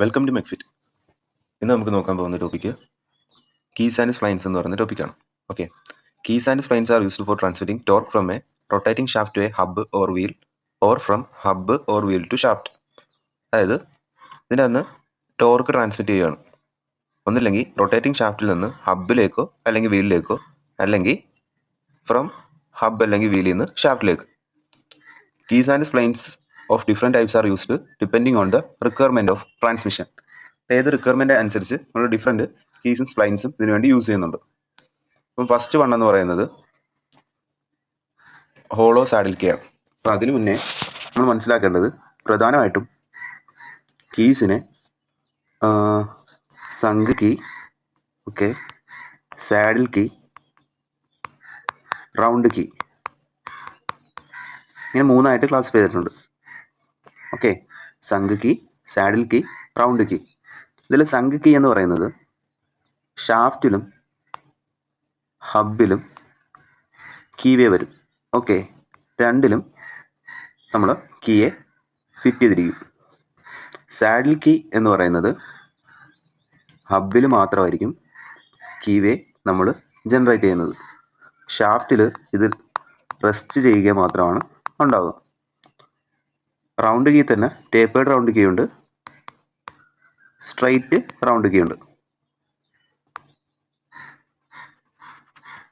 Welcome to മെക്ഫിറ്റ്. ഇന്ന് നമുക്ക് നോക്കാൻ പോകുന്ന ടോപ്പിക്ക് കീസ് ആൻഡ് സ്പ്ലൈൻസ് എന്ന് പറയുന്ന ടോപ്പിക്കാണ്. Okay, keys and splines are used for transmitting torque from a rotating shaft to a hub or wheel or from hub or wheel to shaft. അതായത് ഇതിൻ്റെ അന്ന് ടോർക്ക് ട്രാൻസ്മിറ്റ് ചെയ്യുകയാണ്, ഒന്നില്ലെങ്കിൽ rotating ഷാഫ്റ്റിൽ നിന്ന് ഹബ്ബിലേക്കോ അല്ലെങ്കിൽ വീലിലേക്കോ, അല്ലെങ്കിൽ ഫ്രം ഹബ്ബ് അല്ലെങ്കിൽ വീലിൽ നിന്ന് ഷാഫ്റ്റിലേക്ക്. Keys and splines of different types are used depending on the requirement of transmission. ഏത് റിക്വയർമെൻറ്റ് അനുസരിച്ച് നമ്മൾ ഡിഫറെൻറ്റ് കീസും സ്പ്ലൈൻസും ഇതിനു വേണ്ടി യൂസ് ചെയ്യുന്നുണ്ട്. അപ്പം ഫസ്റ്റ് വൺ എന്ന് പറയുന്നത് ഹോളോ സാഡിൽ കീ ആണ്. അപ്പം അതിനു മുന്നേ നമ്മൾ മനസ്സിലാക്കേണ്ടത് പ്രധാനമായിട്ടും കീസിനെ sunk key, okay, saddle key, round key, ഇങ്ങനെ മൂന്നായിട്ട് ക്ലാസിഫൈ ചെയ്തിട്ടുണ്ട്. Okay, sunk key, saddle key, round key. ഇതിൽ സങ്ക് കീ എന്ന് പറയുന്നത് ഷാഫ്റ്റിലും ഹബിലും കീവേ വരും. ഓക്കെ, രണ്ടിലും നമ്മൾ കീയെ ഫിറ്റ് ചെയ്തിരിക്കും. സാഡിൽ കീ എന്ന് പറയുന്നത് ഹബിൽ മാത്രമായിരിക്കും കീവേ നമ്മൾ ജനറേറ്റ് ചെയ്യുന്നത്. ഷാഫ്റ്റിൽ ഇത് റെസ്റ്റ് ചെയ്യുക മാത്രമാണ് ഉണ്ടാവുക. റൗണ്ട് കീ തന്നെ ടേപ്പേർഡ് റൗണ്ട് കീ ഉണ്ട്, സ്ട്രൈറ്റ് റൗണ്ട് കീ ഉണ്ട്.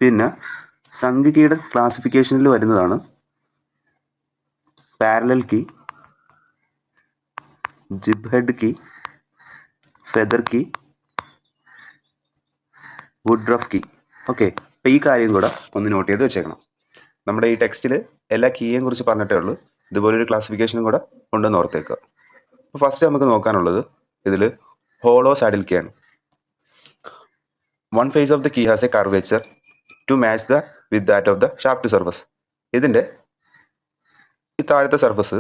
പിന്നെ സങ്ക് കീയുടെ ക്ലാസിഫിക്കേഷനിൽ വരുന്നതാണ് parallel key, gib head key, feather key, woodruff key. Okay, അപ്പോൾ ഈ കാര്യം കൂടെ ഒന്ന് നോട്ട് ചെയ്ത് വെച്ചേക്കണം. നമ്മുടെ ഈ ടെക്സ്റ്റിൽ എല്ലാ കീയെയും കുറിച്ച് പറഞ്ഞിട്ടേ ഉള്ളൂ, ഇതുപോലൊരു ക്ലാസിഫിക്കേഷനും കൂടെ ഉണ്ടെന്ന് ഓർത്തേക്കുക. അപ്പോൾ ഫസ്റ്റ് നമുക്ക് നോക്കാനുള്ളത് ഇതിൽ ഹോളോ സാഡിൽ കീ ആണ്. One face of the key has a curvature to match the with that of the shaft surface. ഇതിൻ്റെ ഈ താഴത്തെ സർഫസ്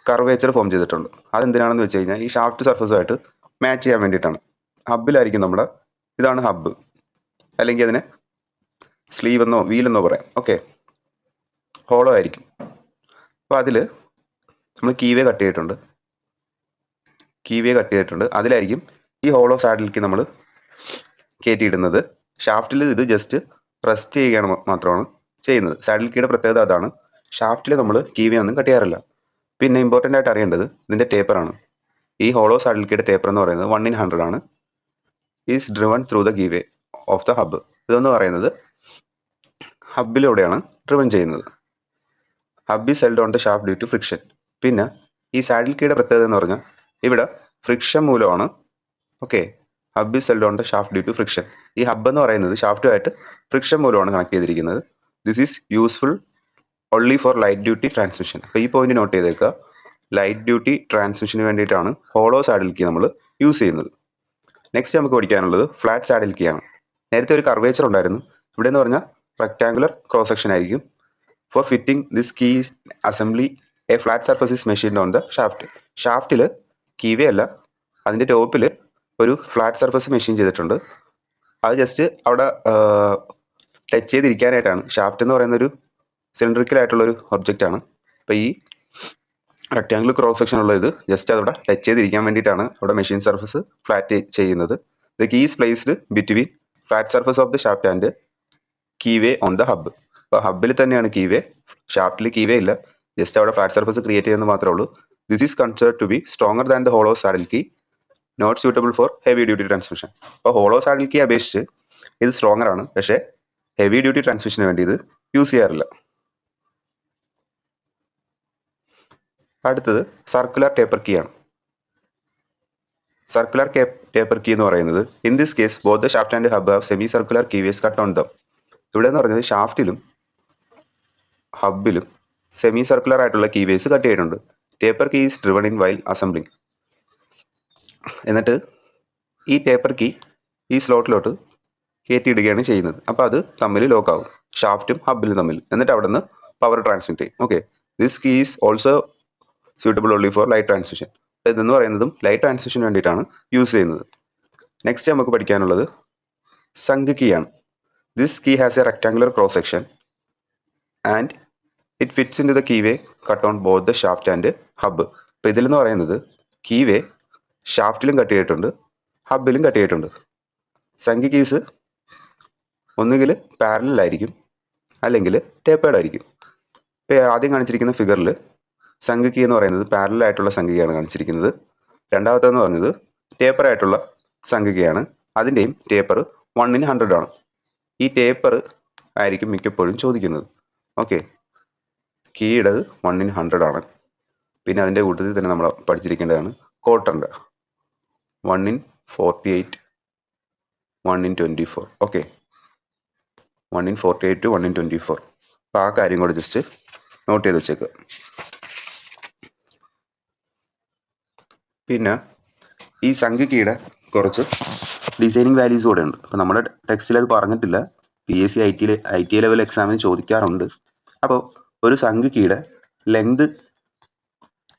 കർവേച്ചർ ഫോം ചെയ്തിട്ടുണ്ട്. അതെന്തിനാണെന്ന് വെച്ച് കഴിഞ്ഞാൽ ഈ ഷാഫ്റ്റ് സർഫസുമായിട്ട് മാച്ച് ചെയ്യാൻ വേണ്ടിയിട്ടാണ്. ഹബിലായിരിക്കും നമ്മുടെ, ഇതാണ് ഹബ്ബ്, അല്ലെങ്കിൽ അതിനെ സ്ലീവ് എന്നോ വീലെന്നോ പറയാം. ഓക്കെ, ഹോളോ ആയിരിക്കും. അപ്പോൾ അതിൽ നമ്മൾ കീവേ കട്ട് ചെയ്തിട്ടുണ്ട്. അതിലായിരിക്കും ഈ ഹോളോ സാഡിലേക്ക് നമ്മൾ കയറ്റിയിടുന്നത്. ഷാഫ്റ്റിൽ ഇത് ജസ്റ്റ് റെസ്റ്റ് ചെയ്യുകയാണ് മാത്രമാണ് ചെയ്യുന്നത്. സാഡിൽ കീയുടെ പ്രത്യേകത അതാണ്. ഷാഫ്റ്റിൽ നമ്മൾ കീവേ ഒന്നും കട്ട് ചെയ്യാറില്ല. പിന്നെ ഇമ്പോർട്ടൻ്റ് ആയിട്ട് അറിയേണ്ടത് ഇതിൻ്റെ ടേപ്പറാണ്. ഈ ഹോളോ സാഡിൽ കീയുടെ ടേപ്പർ എന്ന് പറയുന്നത് 1/100 ആണ്. Is driven through the keyway of the hub. ഇതെന്ന് പറയുന്നത് ഹബിലൂടെയാണ് ഡ്രിവൺ ചെയ്യുന്നത്. Hub is held on the shaft due to friction. പിന്നെ ഈ സാഡിൽ കീയുടെ പ്രത്യേകത എന്ന് പറഞ്ഞാൽ ഇവിടെ ഫ്രിക്ഷൻ മൂലമാണ്. Okay, hub is held on the shaft due to friction. ഈ ഹബ് എന്ന് പറയുന്നത് ഷാഫ്റ്റുമായിട്ട് ഫ്രിക്ഷൻ മൂലമാണ് കണക്ട് ചെയ്തിരിക്കുന്നത്. This is useful only for light duty transmission. അപ്പോൾ ഈ പോയിന്റ് നോട്ട് ചെയ്തേക്കുക. ലൈറ്റ് ഡ്യൂട്ടി ട്രാൻസ്മിഷന് വേണ്ടിയിട്ടാണ് ഹോളോ സാഡിൽ കീ നമ്മൾ യൂസ് ചെയ്യുന്നത്. നെക്സ്റ്റ് നമുക്ക് പഠിക്കാനുള്ളത് ഫ്ലാറ്റ് സാഡിൽ കീ ആണ്. നേരത്തെ ഒരു കർവേച്ചർ ഉണ്ടായിരുന്നു. ഇവിടെ എന്ന് പറഞ്ഞാൽ റെക്ടാങ്കുലർ ക്രോസ് സെക്ഷൻ ആയിരിക്കും. For fitting this key assembly a flat surface is machined on the shaft. ഷാഫ്റ്റിൽ കീവേ അല്ല, അതിൻ്റെ ടോപ്പിൽ ഒരു ഫ്ലാറ്റ് സർഫസ് മെഷീൻ ചെയ്തിട്ടുണ്ട്. അത് ജസ്റ്റ് അവിടെ ടച്ച് ചെയ്തിരിക്കാനായിട്ടാണ്. ഷാഫ്റ്റ് എന്ന് പറയുന്നൊരു സിലിണ്ടറിക്കലായിട്ടുള്ളൊരു ഒബ്ജക്റ്റാണ്. അപ്പോൾ ഈ റെക്ടാങ്കുലർ ക്രോസ് സെക്ഷൻ ഉള്ള ഇത് ജസ്റ്റ് അതവിടെ ടച്ച് ചെയ്തിരിക്കാൻ വേണ്ടിയിട്ടാണ് അവിടെ മെഷീൻ സർഫസ് ഫ്ലാറ്റ് ചെയ്യുന്നത്. The key is placed between flat surface of the shaft and keyway on the hub. അപ്പോൾ ഹബിൽ തന്നെയാണ് കീവേ, ഷാഫ്റ്റിൽ കീവേ ഇല്ല, ജസ്റ്റ് അവിടെ ഫ്ലാറ്റ് സർഫസ് ക്രിയേറ്റ് ചെയ്യുന്നത് മാത്രമേ ഉള്ളൂ. This is considered to be stronger than the hollow saddle key, not suitable for heavy duty transmission. അപ്പോൾ ഹോളോ സാഡിൽ കീ അപേക്ഷിച്ച് ഇത് സ്ട്രോങ്ങർ ആണ്, പക്ഷേ ഹെവി ഡ്യൂട്ടി ട്രാൻസ്മിഷന് വേണ്ടി ഇത് യൂസ് ചെയ്യാറില്ല. അടുത്തത് സർക്കുലർ ടേപ്പർ കീ ആണ്. സർക്കുലർ ടേപ്പർ കീ എന്ന് പറയുന്നത് in this case both the shaft and hub have semi circular keyways cut on them. ഇവിടെ എന്ന് പറയുന്നത് ഷാഫ്റ്റിലും ഹബിലും സെമി സർക്കുലർ ആയിട്ടുള്ള കീവേസ് കട്ട് ചെയ്തിട്ടുണ്ട്. Taper key is driven in while assembling. എന്നിട്ട് ഈ ടേപ്പർ കീ ഈ സ്ലോട്ടിലോട്ട് കയറ്റിയിടുകയാണ് ചെയ്യുന്നത്. അപ്പോൾ അത് തമ്മിൽ ലോക്കാവും, ഷാഫ്റ്റും ഹബിലും തമ്മിൽ. എന്നിട്ട് അവിടെ നിന്ന് പവർ ട്രാൻസ്മിറ്റ് ചെയ്യും. Okay, this key is also suitable only for light transmission. ഇതെന്ന് പറയുന്നതും ലൈറ്റ് ട്രാൻസ്മിഷന് വേണ്ടിയിട്ടാണ് യൂസ് ചെയ്യുന്നത്. നെക്സ്റ്റ് നമുക്ക് പഠിക്കാനുള്ളത് സങ്ക് കീ ആണ്. This key has a rectangular cross section and it fits in to the keyway cut on both the shaft and hub. അപ്പോൾ ഇതിലെന്ന് പറയുന്നത് കീവേ ഷാഫ്റ്റിലും കട്ട് ചെയ്തിട്ടുണ്ട്, ഹബിലും കട്ട് ചെയ്തിട്ടുണ്ട്. സംഖ്യ കീസ് ഒന്നുകിൽ പാരലായിരിക്കും അല്ലെങ്കിൽ ടേപ്പേർഡ് ആയിരിക്കും. ഇപ്പോൾ ആദ്യം കാണിച്ചിരിക്കുന്ന ഫിഗറിൽ സംഖ്യ കീ എന്ന് പറയുന്നത് പാരലായിട്ടുള്ള സംഖ്യയാണ് കാണിച്ചിരിക്കുന്നത്. രണ്ടാമത്തേന്ന് പറഞ്ഞത് ടേപ്പർ ആയിട്ടുള്ള സംഖ്യയാണ്. അതിൻ്റെയും ടേപ്പർ 1/100 ആണ്. ഈ ടേപ്പർ ആയിരിക്കും മിക്കപ്പോഴും ചോദിക്കുന്നത്. ഓക്കെ, കീയുടേത് 1/100 ആണ്. പിന്നെ അതിൻ്റെ കൂട്ടത്തിൽ തന്നെ നമ്മൾ പഠിച്ചിരിക്കേണ്ടതാണ് ക്വാർട്ടറിൻ്റെ 1/48, 1/24. Okay, 1/48 to 1/24. അപ്പോൾ ആ കാര്യം കൂടെ ജസ്റ്റ് നോട്ട് ചെയ്ത് വെച്ചേക്കുക. പിന്നെ ഈ സംഖ്യ കീയുടെ കുറച്ച് ഡിസൈനിങ് വാല്യൂസ് കൂടെ ഉണ്ട്. അപ്പോൾ നമ്മുടെ ടെക്സ്റ്റിൽ അത് പറഞ്ഞിട്ടില്ല. PSC IT ലെവൽ എക്സാമിന് ചോദിക്കാറുണ്ട്. അപ്പോൾ ഒരു സംഖ്യ കീയുടെ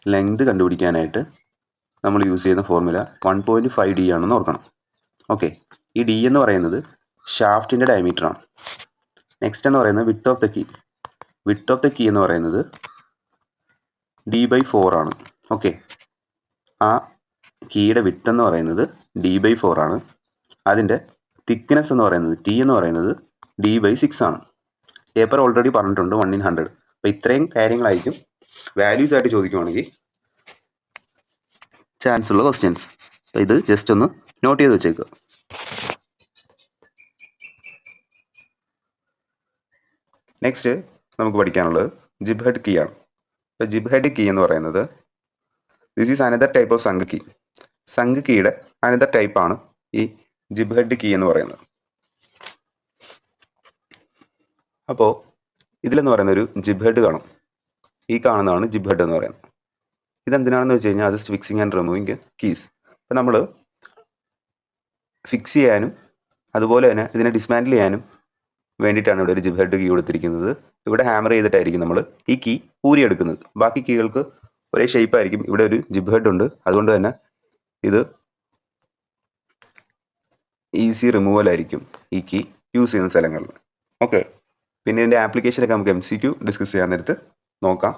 ലെങ്ത് കണ്ടുപിടിക്കാനായിട്ട് നമ്മൾ യൂസ് ചെയ്യുന്ന ഫോർമുല 1.5D ആണെന്ന് ഓർക്കണം. ഓക്കെ, ഈ D എന്ന് പറയുന്നത് ഷാഫ്റ്റിൻ്റെ ഡയമീറ്ററാണ്. നെക്സ്റ്റ് എന്ന് പറയുന്നത് വിഡ്ത്ത് ഓഫ് ദ കീ എന്ന് പറയുന്നത് D/4 ആണ്. ഓക്കെ, ആ കീയുടെ വിഡ്ത്ത് എന്ന് പറയുന്നത് D/4 ആണ്. അതിൻ്റെ തിക്നെസ് എന്ന് പറയുന്നത് T എന്ന് പറയുന്നത് D/6 ആണ്. പേപ്പർ ഓൾറെഡി പറഞ്ഞിട്ടുണ്ട് 1/100. അപ്പോൾ ഇത്രയും കാര്യങ്ങളായിരിക്കും വാല്യൂസ് ആയിട്ട് ചോദിക്കുവാണെങ്കിൽ ചാൻസ് ഉള്ള ക്വസ്റ്റ്യൻസ്. അപ്പോൾ ഇത് ജസ്റ്റ് ഒന്ന് നോട്ട് ചെയ്ത് വെച്ചേക്കുക. നെക്സ്റ്റ് നമുക്ക് പഠിക്കാനുള്ളത് ജിബ് ഹെഡ് കീ ആണ്. അപ്പോൾ ജിബ് ഹെഡ് കീ എന്ന് പറയുന്നത് this is another type of സംഖ്യ കീ. സംഖ്യ കീയുടെ അനദർ ടൈപ്പാണ് ഈ ജിബ് ഹെഡ് കീ എന്ന് പറയുന്നത്. അപ്പോൾ ഇതിലെന്ന് പറയുന്ന ഒരു ജിബ് ഹെഡ് കാണും. ഈ കാണുന്നതാണ് ജിബ് ഹെഡ് എന്ന് പറയുന്നത്. ഇതെന്തിനാണെന്ന് വെച്ച് കഴിഞ്ഞാൽ അത് ഫിക്സിങ് ആൻഡ് റിമൂവിങ് കീസ്. അപ്പോൾ നമ്മൾ ഫിക്സ് ചെയ്യാനും അതുപോലെ തന്നെ ഇതിനെ ഡിസ്മാൻഡിൽ ചെയ്യാനും വേണ്ടിയിട്ടാണ് ഇവിടെ ഒരു ജിബ് ഹെഡ് കീ കൊടുത്തിരിക്കുന്നത്. ഇവിടെ ഹാമർ ചെയ്തിട്ടായിരിക്കും നമ്മൾ ഈ കീ ഊരിയെടുക്കുന്നത്. ബാക്കി കീകൾക്ക് ഒരേ ഷേപ്പായിരിക്കും. ഇവിടെ ഒരു ജിബ് ഹെഡ് ഉണ്ട്, അതുകൊണ്ട് തന്നെ ഇത് ഈസി റിമൂവൽ ആയിരിക്കും ഈ കീ യൂസ് ചെയ്യുന്ന സ്ഥലങ്ങളിൽ. ഓക്കെ, പിന്നെ ഇതിൻ്റെ ആപ്ലിക്കേഷനൊക്കെ നമുക്ക് MCQ ഡിസ്കസ് ചെയ്യാൻ നേരത്ത് നോക്കാം.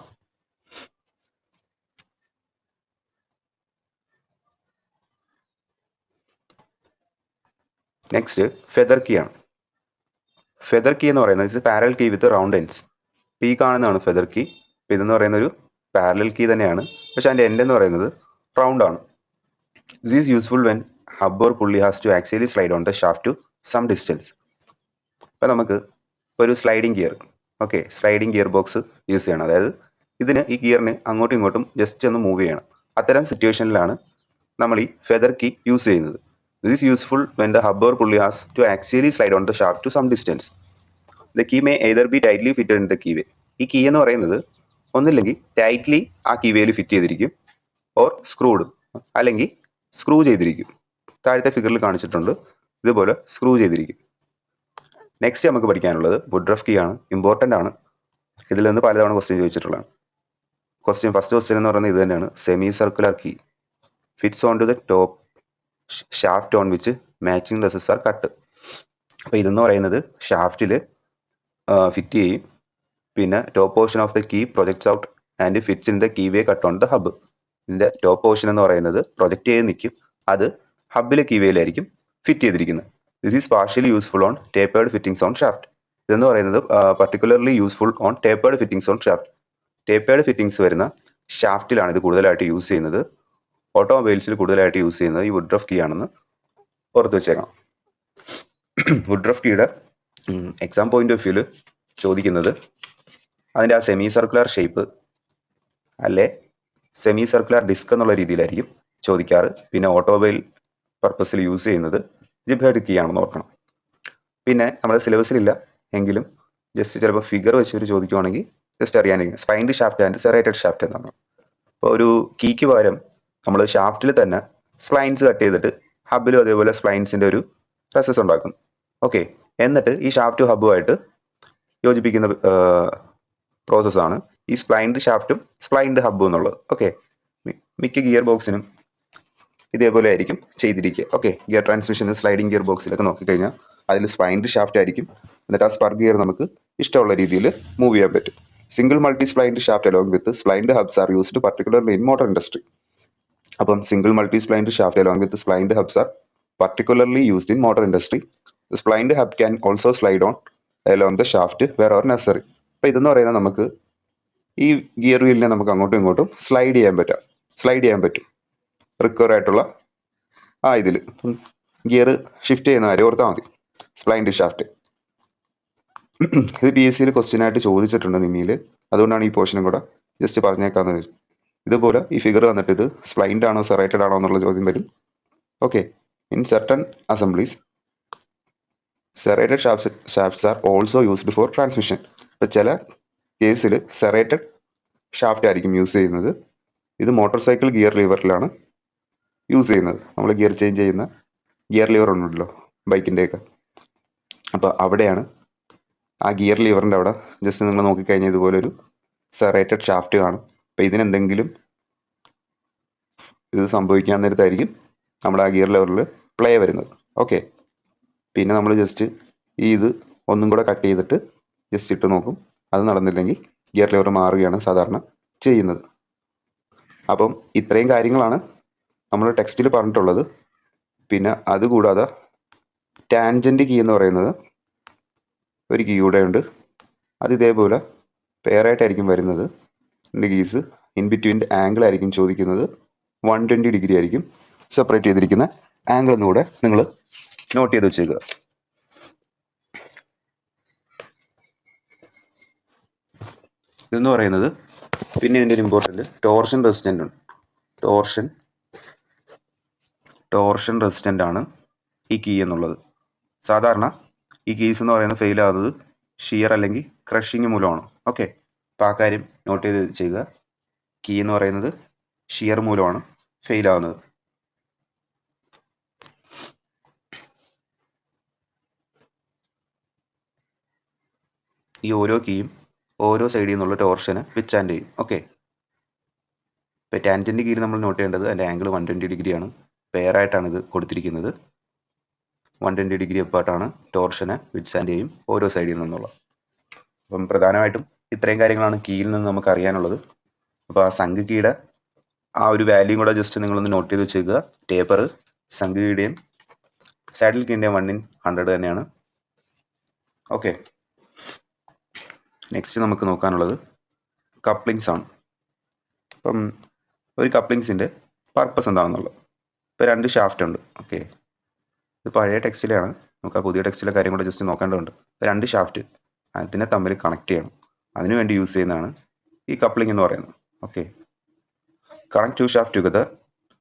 നെക്സ്റ്റ് ഫെദർ കീ ആണ്. ഫെദർ കീ എന്ന് പറയുന്നത് it's parallel key with round ends. ഈ കാണുന്നതാണ് ഫെദർ കീ. ഇതെന്ന് പറയുന്ന ഒരു പാരലൽ കീ തന്നെയാണ്, പക്ഷെ അതിൻ്റെ എൻഡ് എന്ന് പറയുന്നത് റൗണ്ട് ആണ്. This is useful when hub or pulley has to actually slide on the shaft to some distance. അപ്പോൾ നമുക്ക് ഒരു സ്ലൈഡിങ് ഗിയർ ബോക്സ് യൂസ് ചെയ്യണം. അതായത് ഇതിന് ഈ ഗിയറിന് അങ്ങോട്ടും ഇങ്ങോട്ടും ജസ്റ്റ് ഒന്ന് മൂവ് ചെയ്യണം. അത്തരം സിറ്റുവേഷനിലാണ് നമ്മൾ ഈ ഫെദർ കീ യൂസ് ചെയ്യുന്നത്. This is useful when the hub or pulley has to actually slide on the shaft to some distance. The key may either be tightly fitted in the keyway. ഈ key എന്ന് പറയുന്നത് ഒന്നില്ലെങ്കിൽ tightly ആ കീവേയിൽ fit ചെയ്തിരിക്കും, or screwed അല്ലെങ്കിൽ screw ചെയ്തിരിക്കും. താഴത്തെ ഫിഗറിൽ കാണിച്ചിട്ടുണ്ട്, ഇതുപോലെ സ്ക്രൂ ചെയ്തിരിക്കും. നെക്സ്റ്റ് നമുക്ക് പഠിക്കാനുള്ളത് വുഡ്രഫ് കീ ആണ്. ഇമ്പോർട്ടൻ്റ് ആണ്. ഇതിൽ നിന്ന് പലതവണ ക്വസ്റ്റ്യൻ ചോദിച്ചിട്ടുള്ളതാണ്. ഫസ്റ്റ് ക്വസ്റ്റ്യൻ എന്ന് പറയുന്നത് ഇത് തന്നെയാണ്. Semi circular key fits on to the top shaft on which matching recess are cut. അപ്പോൾ ഇതെന്ന് പറയുന്നത് ഷാഫ്റ്റിൽ ഫിറ്റ് ചെയ്യും, പിന്നെ top portion of the key projects out and fits in the key way cut on the hub. ഇതിൻ്റെ top portion എന്ന് പറയുന്നത് project ചെയ്ത് നിൽക്കും, അത് ഹബിലെ കീ വേയിലായിരിക്കും ഫിറ്റ് ചെയ്തിരിക്കുന്നത്. This is partially useful on tapered fittings on shaft. ഇതെന്ന് പറയുന്നത് particularly useful on tapered fittings on shaft. Tapered fittings വരുന്ന ഷാഫ്റ്റിലാണ് ഇത് കൂടുതലായിട്ട് യൂസ് ചെയ്യുന്നത്. ഓട്ടോമൊബൈൽസിൽ കൂടുതലായിട്ട് യൂസ് ചെയ്യുന്നത് ഈ വുഡ്രഫ് കീ ആണെന്ന് ഓർത്ത് വെച്ചേക്കാം. വുഡ്രഫ് കീയുടെ എക്സാം പോയിന്റ് ഓഫ് വ്യൂവിൽ ചോദിക്കുന്നത് അതിൻ്റെ ആ സെമി സർക്കുലർ ഷേപ്പ് അല്ലെ സെമി സർക്കുലർ ഡിസ്ക് എന്നുള്ള രീതിയിലായിരിക്കും ചോദിക്കാറ്. പിന്നെ ഓട്ടോമൊബൈൽ പർപ്പസിൽ യൂസ് ചെയ്യുന്നത് ജിബ് ഹെഡ് കീ ആണെന്ന് ഓർക്കണം. പിന്നെ നമ്മുടെ സിലബസിലില്ല എങ്കിലും ജസ്റ്റ് ചിലപ്പോൾ ഫിഗർ വെച്ച് ചോദിക്കുവാണെങ്കിൽ ജസ്റ്റ് അറിയാനെങ്കിൽ splined shaft and serrated shaft എന്നാണ്. അപ്പോൾ ഒരു കീക്ക് പകരം നമ്മൾ ഷാഫ്റ്റിൽ തന്നെ സ്പ്ലൈൻസ് കട്ട് ചെയ്തിട്ട് ഹബിലും അതേപോലെ സ്പ്ലൈൻസിൻ്റെ ഒരു പ്രോസസ് ഉണ്ടാക്കും. ഓക്കെ, എന്നിട്ട് ഈ ഷാഫ്റ്റ് ഹബുമായിട്ട് യോജിപ്പിക്കുന്ന പ്രോസസ്സാണ് ഈ സ്പ്ലൈൻഡ് ഷാഫ്റ്റും സ്പ്ലൈൻഡ് ഹബും എന്നുള്ളത്. ഓക്കെ, മിക്ക ഗിയർ ബോക്സിനും ഇതേപോലെ ആയിരിക്കും ചെയ്തിരിക്കുക. ഓക്കെ, ഗിയർ ട്രാൻസ്മിഷന് സ്ലൈഡിംഗ് ഗിയർ ബോക്സിലൊക്കെ നോക്കിക്കഴിഞ്ഞാൽ അതിൽ സ്പ്ലൈൻഡ് ഷാഫ്റ്റ് ആയിരിക്കും. എന്നിട്ട് ആ സ്പർ ഗിയർ നമുക്ക് ഇഷ്ടമുള്ള രീതിയിൽ മൂവ് ചെയ്യാൻ പറ്റും. Single multi splined shaft along with splined hubs are used particularly in motor industry. അപ്പം single multi splined shaft along with splined hubs are particularly used in motor industry. The splined hub can also slide on along the shaft wherever necessary. അപ്പോൾ ഇതെന്ന് പറയുന്നത് നമുക്ക് ഈ gear വീലിനെ നമുക്ക് അങ്ങോട്ടും ഇങ്ങോട്ടും slide ചെയ്യാൻ പറ്റും റിക്വയർ ആയിട്ടുള്ള ഇതിൽ ഗിയർ ഷിഫ്റ്റ് ചെയ്യുന്ന കാര്യം ഓർത്താൽ മതി. സ്പ്ലൈൻഡ് ഷാഫ്റ്റ് ഇത് PSCയിൽ ക്വസ്റ്റ്യൻ ആയിട്ട് ചോദിച്ചിട്ടുണ്ട് നിമ്മിയിൽ, അതുകൊണ്ടാണ് ഈ പോർഷനും കൂടെ ജസ്റ്റ് പറഞ്ഞേക്കാന്ന് വരും. ഇതുപോലെ ഈ ഫിഗർ വന്നിട്ട് ഇത് സ്പ്ലൈൻഡ് ആണോ സെറേറ്റഡ് ആണോ എന്നുള്ള ചോദ്യം വരും. Okay, in certain assemblies serrated shafts are also used for transmission. ഇപ്പം ചില കേസിൽ സെറേറ്റഡ് ഷാഫ്റ്റ് ആയിരിക്കും യൂസ് ചെയ്യുന്നത്. ഇത് മോട്ടോർ സൈക്കിൾ ഗിയർ ലിവറിലാണ് യൂസ് ചെയ്യുന്നത്. നമ്മൾ ഗിയർ ചേഞ്ച് ചെയ്യുന്ന ഗിയർ ലിവർ ഉണ്ടല്ലോ ബൈക്കിൻ്റെയൊക്കെ, അപ്പോൾ അവിടെയാണ് ആ ഗിയർ ലിവറിൻ്റെ അവിടെ ജസ്റ്റ് നിങ്ങൾ നോക്കിക്കഴിഞ്ഞാൽ ഇതുപോലൊരു സെറേറ്റഡ് ഷാഫ്റ്റ് കാണും. അപ്പോൾ ഇതിനെന്തെങ്കിലും ഇത് സംഭവിക്കാൻ നേരത്തായിരിക്കും നമ്മുടെ ആ ഗിയർ ലിവറിൽ പ്ലേ വരുന്നത്. ഓക്കെ, പിന്നെ നമ്മൾ ജസ്റ്റ് ഇത് ഒന്നും കൂടെ കട്ട് ചെയ്തിട്ട് ജസ്റ്റ് ഇട്ട് നോക്കും. അത് നടന്നില്ലെങ്കിൽ ഗിയർ ലിവർ മാറുകയാണ് സാധാരണ ചെയ്യുന്നത്. അപ്പം ഇത്രയും കാര്യങ്ങളാണ് നമ്മൾ ടെക്സ്റ്റിൽ പറഞ്ഞിട്ടുള്ളത്. പിന്നെ അതുകൂടാതെ ടാൻജൻറ്റ് കീ എന്ന് പറയുന്നത് ഒരു കീ കൂടെ ഉണ്ട്. അത് ഇതേപോലെ പെയറായിട്ടായിരിക്കും വരുന്നത്. കീസ് ഇൻ ബിറ്റ്വീൻ്റെ ആംഗിൾ ആയിരിക്കും ചോദിക്കുന്നത്. 120 ഡിഗ്രി ആയിരിക്കും സെപ്പറേറ്റ് ചെയ്തിരിക്കുന്ന ആംഗിൾ എന്നുകൂടെ നിങ്ങൾ നോട്ട് ചെയ്ത് വെച്ചേക്കുക. ഇതെന്ന് പറയുന്നത് പിന്നെ ഇതിൻ്റെ ഒരു ഇമ്പോർട്ടൻ്റ് ടോർഷൻ റെസിസ്റ്റൻ്റ് ഉണ്ട്. ടോർഷൻ റെസിസ്റ്റൻ്റ് ആണ് ഈ കീ എന്നുള്ളത്. സാധാരണ ഈ കീസ് എന്ന് പറയുന്നത് ഫെയിൽ ആകുന്നത് ഷിയർ അല്ലെങ്കിൽ ക്രഷിങ് മൂലമാണ്. ഓക്കെ, അപ്പോൾ ആ കാര്യം നോട്ട് ചെയ്ത് ചെയ്യുക. കീ എന്ന് പറയുന്നത് ഷിയർ മൂലമാണ് ഫെയിൽ ആകുന്നത്. ഈ ഓരോ കീയും ഓരോ സൈഡിൽ നിന്നുള്ള ടോർഷന് വിച്ചാൻഡ് ചെയ്യും. ഓക്കെ, ഇപ്പോൾ ടാൻജൻറ്റ് കീയിൽ നമ്മൾ നോട്ട് ചെയ്യേണ്ടത് അതിൻ്റെ ആംഗിൾ 120 ഡിഗ്രിയാണ്. പെയറായിട്ടാണ് ഇത് കൊടുത്തിരിക്കുന്നത്. 120 ഡിഗ്രി അപ്പാർട്ടാണ് ടോർഷന് വിച്ചാൻഡ് ചെയ്യും ഓരോ സൈഡിൽ നിന്നുള്ള. അപ്പം പ്രധാനമായിട്ടും ഇത്രയും കാര്യങ്ങളാണ് കീയിൽ നിന്ന് നമുക്ക് അറിയാനുള്ളത്. അപ്പോൾ ആ സംഖ്യ കീയുടെ ആ ഒരു വാല്യൂ കൂടെ ജസ്റ്റ് നിങ്ങളൊന്ന് നോട്ട് ചെയ്ത് വെച്ചേക്കുക. ടേപ്പർ സംഖ്യ കീയുടെയും സാഡിൽ കീൻ്റെയും 1/100 തന്നെയാണ്. ഓക്കെ, നെക്സ്റ്റ് നമുക്ക് നോക്കാനുള്ളത് കപ്ലിങ്സ് ആണ്. അപ്പം ഒരു കപ്ലിങ്സിൻ്റെ പർപ്പസ് എന്താണെന്നുള്ളത്. ഇപ്പോൾ 2 ഷാഫ്റ്റ് ഉണ്ട്. ഓക്കെ, ഇത് പഴയ ടെക്സ്റ്റിലാണ്, നമുക്ക് ആ പുതിയ ടെക്സ്റ്റിലെ കാര്യം കൂടെ ജസ്റ്റ് നോക്കേണ്ടതുണ്ട്. 2 ഷാഫ്റ്റ് അതിനെ തമ്മിൽ കണക്ട് ചെയ്യണം. അതിനുവേണ്ടി യൂസ് ചെയ്യുന്നതാണ് ഈ കപ്ലിംഗ് എന്ന് പറയുന്നത്. Okay, connect 2 shaft together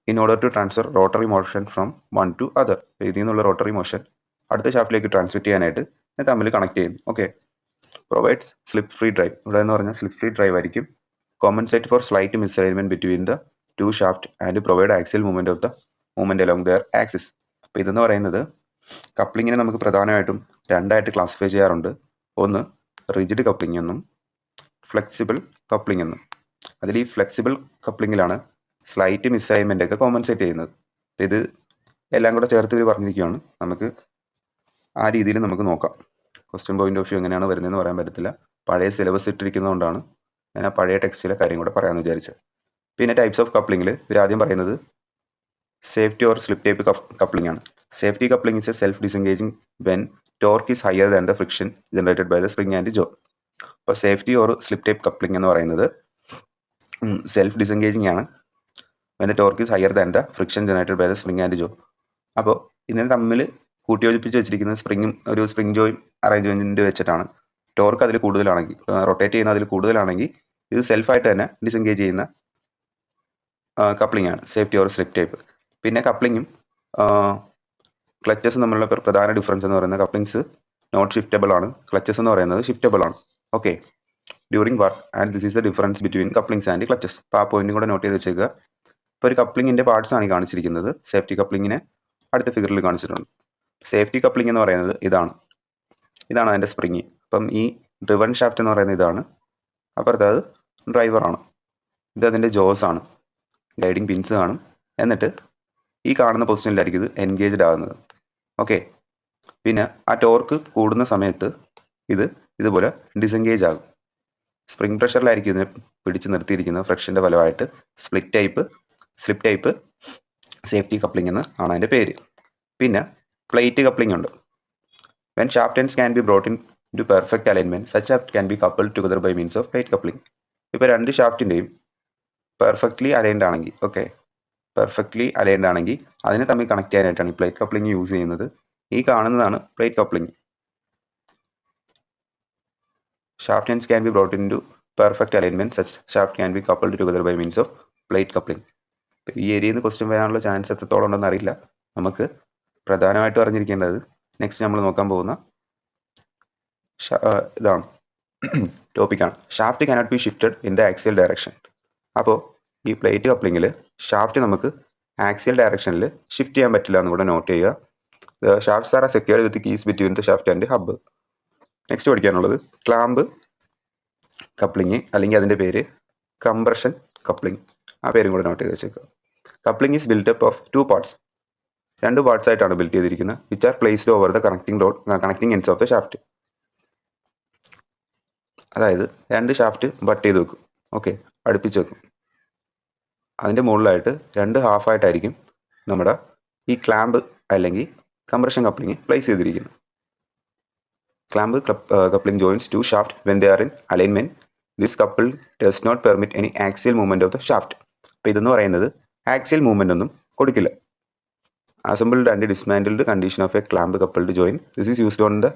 in order to transfer rotary motion from one to other. ഇതിൽ നിന്നുള്ള റോട്ടറി മോഷൻ അടുത്ത ഷാഫ്റ്റിലേക്ക് ട്രാൻസ്മിറ്റ് ചെയ്യാനായിട്ട് ഇതിനെ തമ്മിൽ കണക്ട് ചെയ്യുന്നു. Okay, provides slip free drive. ഇവിടെ എന്ന് പറഞ്ഞാൽ സ്ലിപ്പ് ഫ്രീ ഡ്രൈവ് ആയിരിക്കും. Compensate for slight misalignment between the 2 shaft and provide axial movement of the movement along their axis. അപ്പോൾ ഇതെന്ന് പറയുന്നത് കപ്ലിങ്ങിനെ നമുക്ക് പ്രധാനമായിട്ടും 2ആയിട്ട് ക്ലാസിഫൈ ചെയ്യാറുണ്ട്. ഒന്ന് റിജിഡ് കപ്ലിംഗ് എന്നും ഫ്ലെക്സിബിൾ കപ്ലിംഗ് എന്നും. അതിൽ ഈ ഫ്ലെക്സിബിൾ കപ്ലിങ്ങിലാണ് സ്ലൈറ്റ് മിസ്അലൈൻമെന്റ് ഒക്കെ കോമ്പൻസേറ്റ് ചെയ്യുന്നത്. ഇത് എല്ലാം കൂടെ ചേർത്ത് ഇവർ പറഞ്ഞിരിക്കുകയാണ്. നമുക്ക് ആ രീതിയിൽ നമുക്ക് നോക്കാം. ക്വസ്റ്റ്യൻ പോയിന്റ് ഓഫ് വ്യൂ എങ്ങനെയാണ് വരുന്നതെന്ന് പറയാൻ പറ്റത്തില്ല. പഴയ സിലബസ് ഇട്ടിരിക്കുന്നതുകൊണ്ടാണ് ഞാൻ ആ പഴയ ടെക്സ്റ്റിലെ കാര്യം കൂടെ പറയാമെന്ന് വിചാരിച്ചത്. പിന്നെ ടൈപ്സ് ഓഫ് കപ്ലിങ്ങിൽ ഇവർ ആദ്യം പറയുന്നത് safety or slip type coupling ആണ്. Safety coupling is a self disengaging when torque is higher than the friction generated by the spring and jaw. അപ്പോൾ safety or slip type coupling എന്ന് പറയുന്നത് self disengaging ആണ് when the torque is higher than the friction generated by the spring and jaw. അപ്പോൾ ഇതിനെ തമ്മിൽ കൂട്ടിയോജിപ്പിച്ച് വെച്ചിരിക്കുന്ന ഒരു സ്പ്രിംഗ് ജോയും അറേഞ്ച്മെൻറ്റ് വെച്ചിട്ടാണ്. ടോർക്ക് അതിൽ കൂടുതലാണെങ്കിൽ, റൊട്ടേറ്റ് ചെയ്യുന്ന അതിൽ കൂടുതലാണെങ്കിൽ ഇത് സെൽഫായിട്ട് തന്നെ ഡിസെൻഗേജ് ചെയ്യുന്ന കപ്ലിംഗ് ആണ് സേഫ്റ്റി ഓർ സ്ലിപ്പ് ടൈപ്പ്. പിന്നെ കപ്ലിങ്ങും ക്ലച്ചസും തമ്മിലുള്ള പ്രധാന ഡിഫറൻസ് എന്ന് പറയുന്നത് കപ്ലിങ്സ് നോട്ട് ഷിഫ്റ്റബിൾ ആണ്, ക്ലച്ചസ് എന്ന് പറയുന്നത് ഷിഫ്റ്റബിൾ ആണ്. Okay, during work and this is the difference between couplings and clutches. അപ്പോൾ ആ പോയിന്റും കൂടെ നോട്ട് ചെയ്ത് വെച്ചേക്കുക. ഇപ്പോൾ ഒരു കപ്ലിങ്ങിൻ്റെ പാർട്സ് ആണ് കാണിച്ചിരിക്കുന്നത്. സേഫ്റ്റി കപ്ലിങ്ങിനെ അടുത്ത ഫിഗറിൽ കാണിച്ചിട്ടുണ്ട്. സേഫ്റ്റി കപ്ലിംഗ് എന്ന് പറയുന്നത് ഇതാണ് അതിൻ്റെ സ്പ്രിങ്. അപ്പം ഈ ഡ്രിവൺ ഷാഫ്റ്റ് എന്ന് പറയുന്നത് ഇതാണ്. അപ്പുറത്ത് അത് ഡ്രൈവറാണ്. ഇത് അതിൻ്റെ ജോസ് ആണ്, ഗൈഡിങ് പിൻസ് കാണും. എന്നിട്ട് ഈ കാണുന്ന പൊസിഷനിലായിരിക്കും ഇത് എൻഗേജ്ഡ് ആകുന്നത്. ഓക്കെ, പിന്നെ ആ ടോർക്ക് കൂടുന്ന സമയത്ത് ഇതുപോലെ ഡിസെൻഗേജ് ആകും. സ്പ്രിംഗ് പ്രഷറിലായിരിക്കും ഇതിനെ പിടിച്ച് നിർത്തിയിരിക്കുന്നത്. ഫ്രിക്ഷൻ്റെ ഫലമായിട്ട് split type slip type safety coupling എന്ന് ആണ് അതിൻ്റെ പേര്. പിന്നെ പ്ലേറ്റ് കപ്ലിംഗ് ഉണ്ട്. When shaft ends can be brought in to perfect alignment such shaft can be coupled together by means of plate coupling. ഇപ്പോൾ രണ്ട് ഷാഫ്റ്റിൻ്റെയും പെർഫെക്റ്റ്ലി അലൈൻഡ് ആണെങ്കിൽ, ഓക്കെ, പെർഫെക്റ്റ്ലി അലൈൻഡ് ആണെങ്കിൽ അതിനെ തമ്മിൽ കണക്ട് ചെയ്യാനായിട്ടാണ് ഈ പ്ലേറ്റ് കപ്ലിംഗ് യൂസ് ചെയ്യുന്നത്. ഈ കാണുന്നതാണ് plate coupling. Shaft ends can be brought in to perfect alignment such shaft can be coupled together by means of plate coupling. ഈ ഏരിയയിൽ നിന്ന് ക്വസ്റ്റ്യൻ വരാനുള്ള ചാൻസ് എത്രത്തോളം ഉണ്ടെന്ന് അറിയില്ല. നമുക്ക് പ്രധാനമായിട്ടും അറിഞ്ഞിരിക്കേണ്ടത് നെക്സ്റ്റ് നമ്മൾ നോക്കാൻ പോകുന്ന ഇതാണ് ടോപ്പിക്കാണ്. Shaft cannot be shifted in the axial direction. അപ്പോൾ ഈ പ്ലേറ്റ് കപ്ലിങ്ങിൽ ഷാഫ്റ്റ് നമുക്ക് ആക്സിയൽ ഡയറക്ഷനിൽ ഷിഫ്റ്റ് ചെയ്യാൻ പറ്റില്ല എന്ന് കൂടെ നോട്ട് ചെയ്യുക. The shafts R secured with keys between the shaft and hub. Next പഠിക്കാനുള്ളത് ക്ലാമ്പ് കപ്ലിങ്, അല്ലെങ്കിൽ അതിൻ്റെ പേര് കംപ്രഷൻ കപ്ലിംഗ്. ആ പേരും കൂടെ നോട്ട് ചെയ്ത് വെച്ചേക്കുക. Coupling is built up of 2 parts. 2 parts ആയിട്ടാണ് ബിൽറ്റ് ചെയ്തിരിക്കുന്നത്. Which are placed over the connecting ends of the shaft. അതായത് 2 ഷാഫ്റ്റ് ബട്ട് ചെയ്ത് വെക്കും, ഓക്കെ, അടുപ്പിച്ച് വെക്കും. അതിൻ്റെ മുകളിലായിട്ട് 2 ഹാഫായിട്ടായിരിക്കും നമ്മുടെ ഈ ക്ലാമ്പ് അല്ലെങ്കിൽ കംപ്രഷൻ കപ്ലിംഗ് പ്ലേസ് ചെയ്തിരിക്കുന്നത്. Clamp coupling joins 2 shaft when they are in alignment. This couple does not permit any axial movement of the shaft. അപ്പോൾ ഇതെന്ന് പറയുന്നത് ആക്സിയൽ മൂവ്മെൻ്റ് ഒന്നും കൊടുക്കില്ല. Assembled and dismantled condition of a clamp coupled join. This is used on the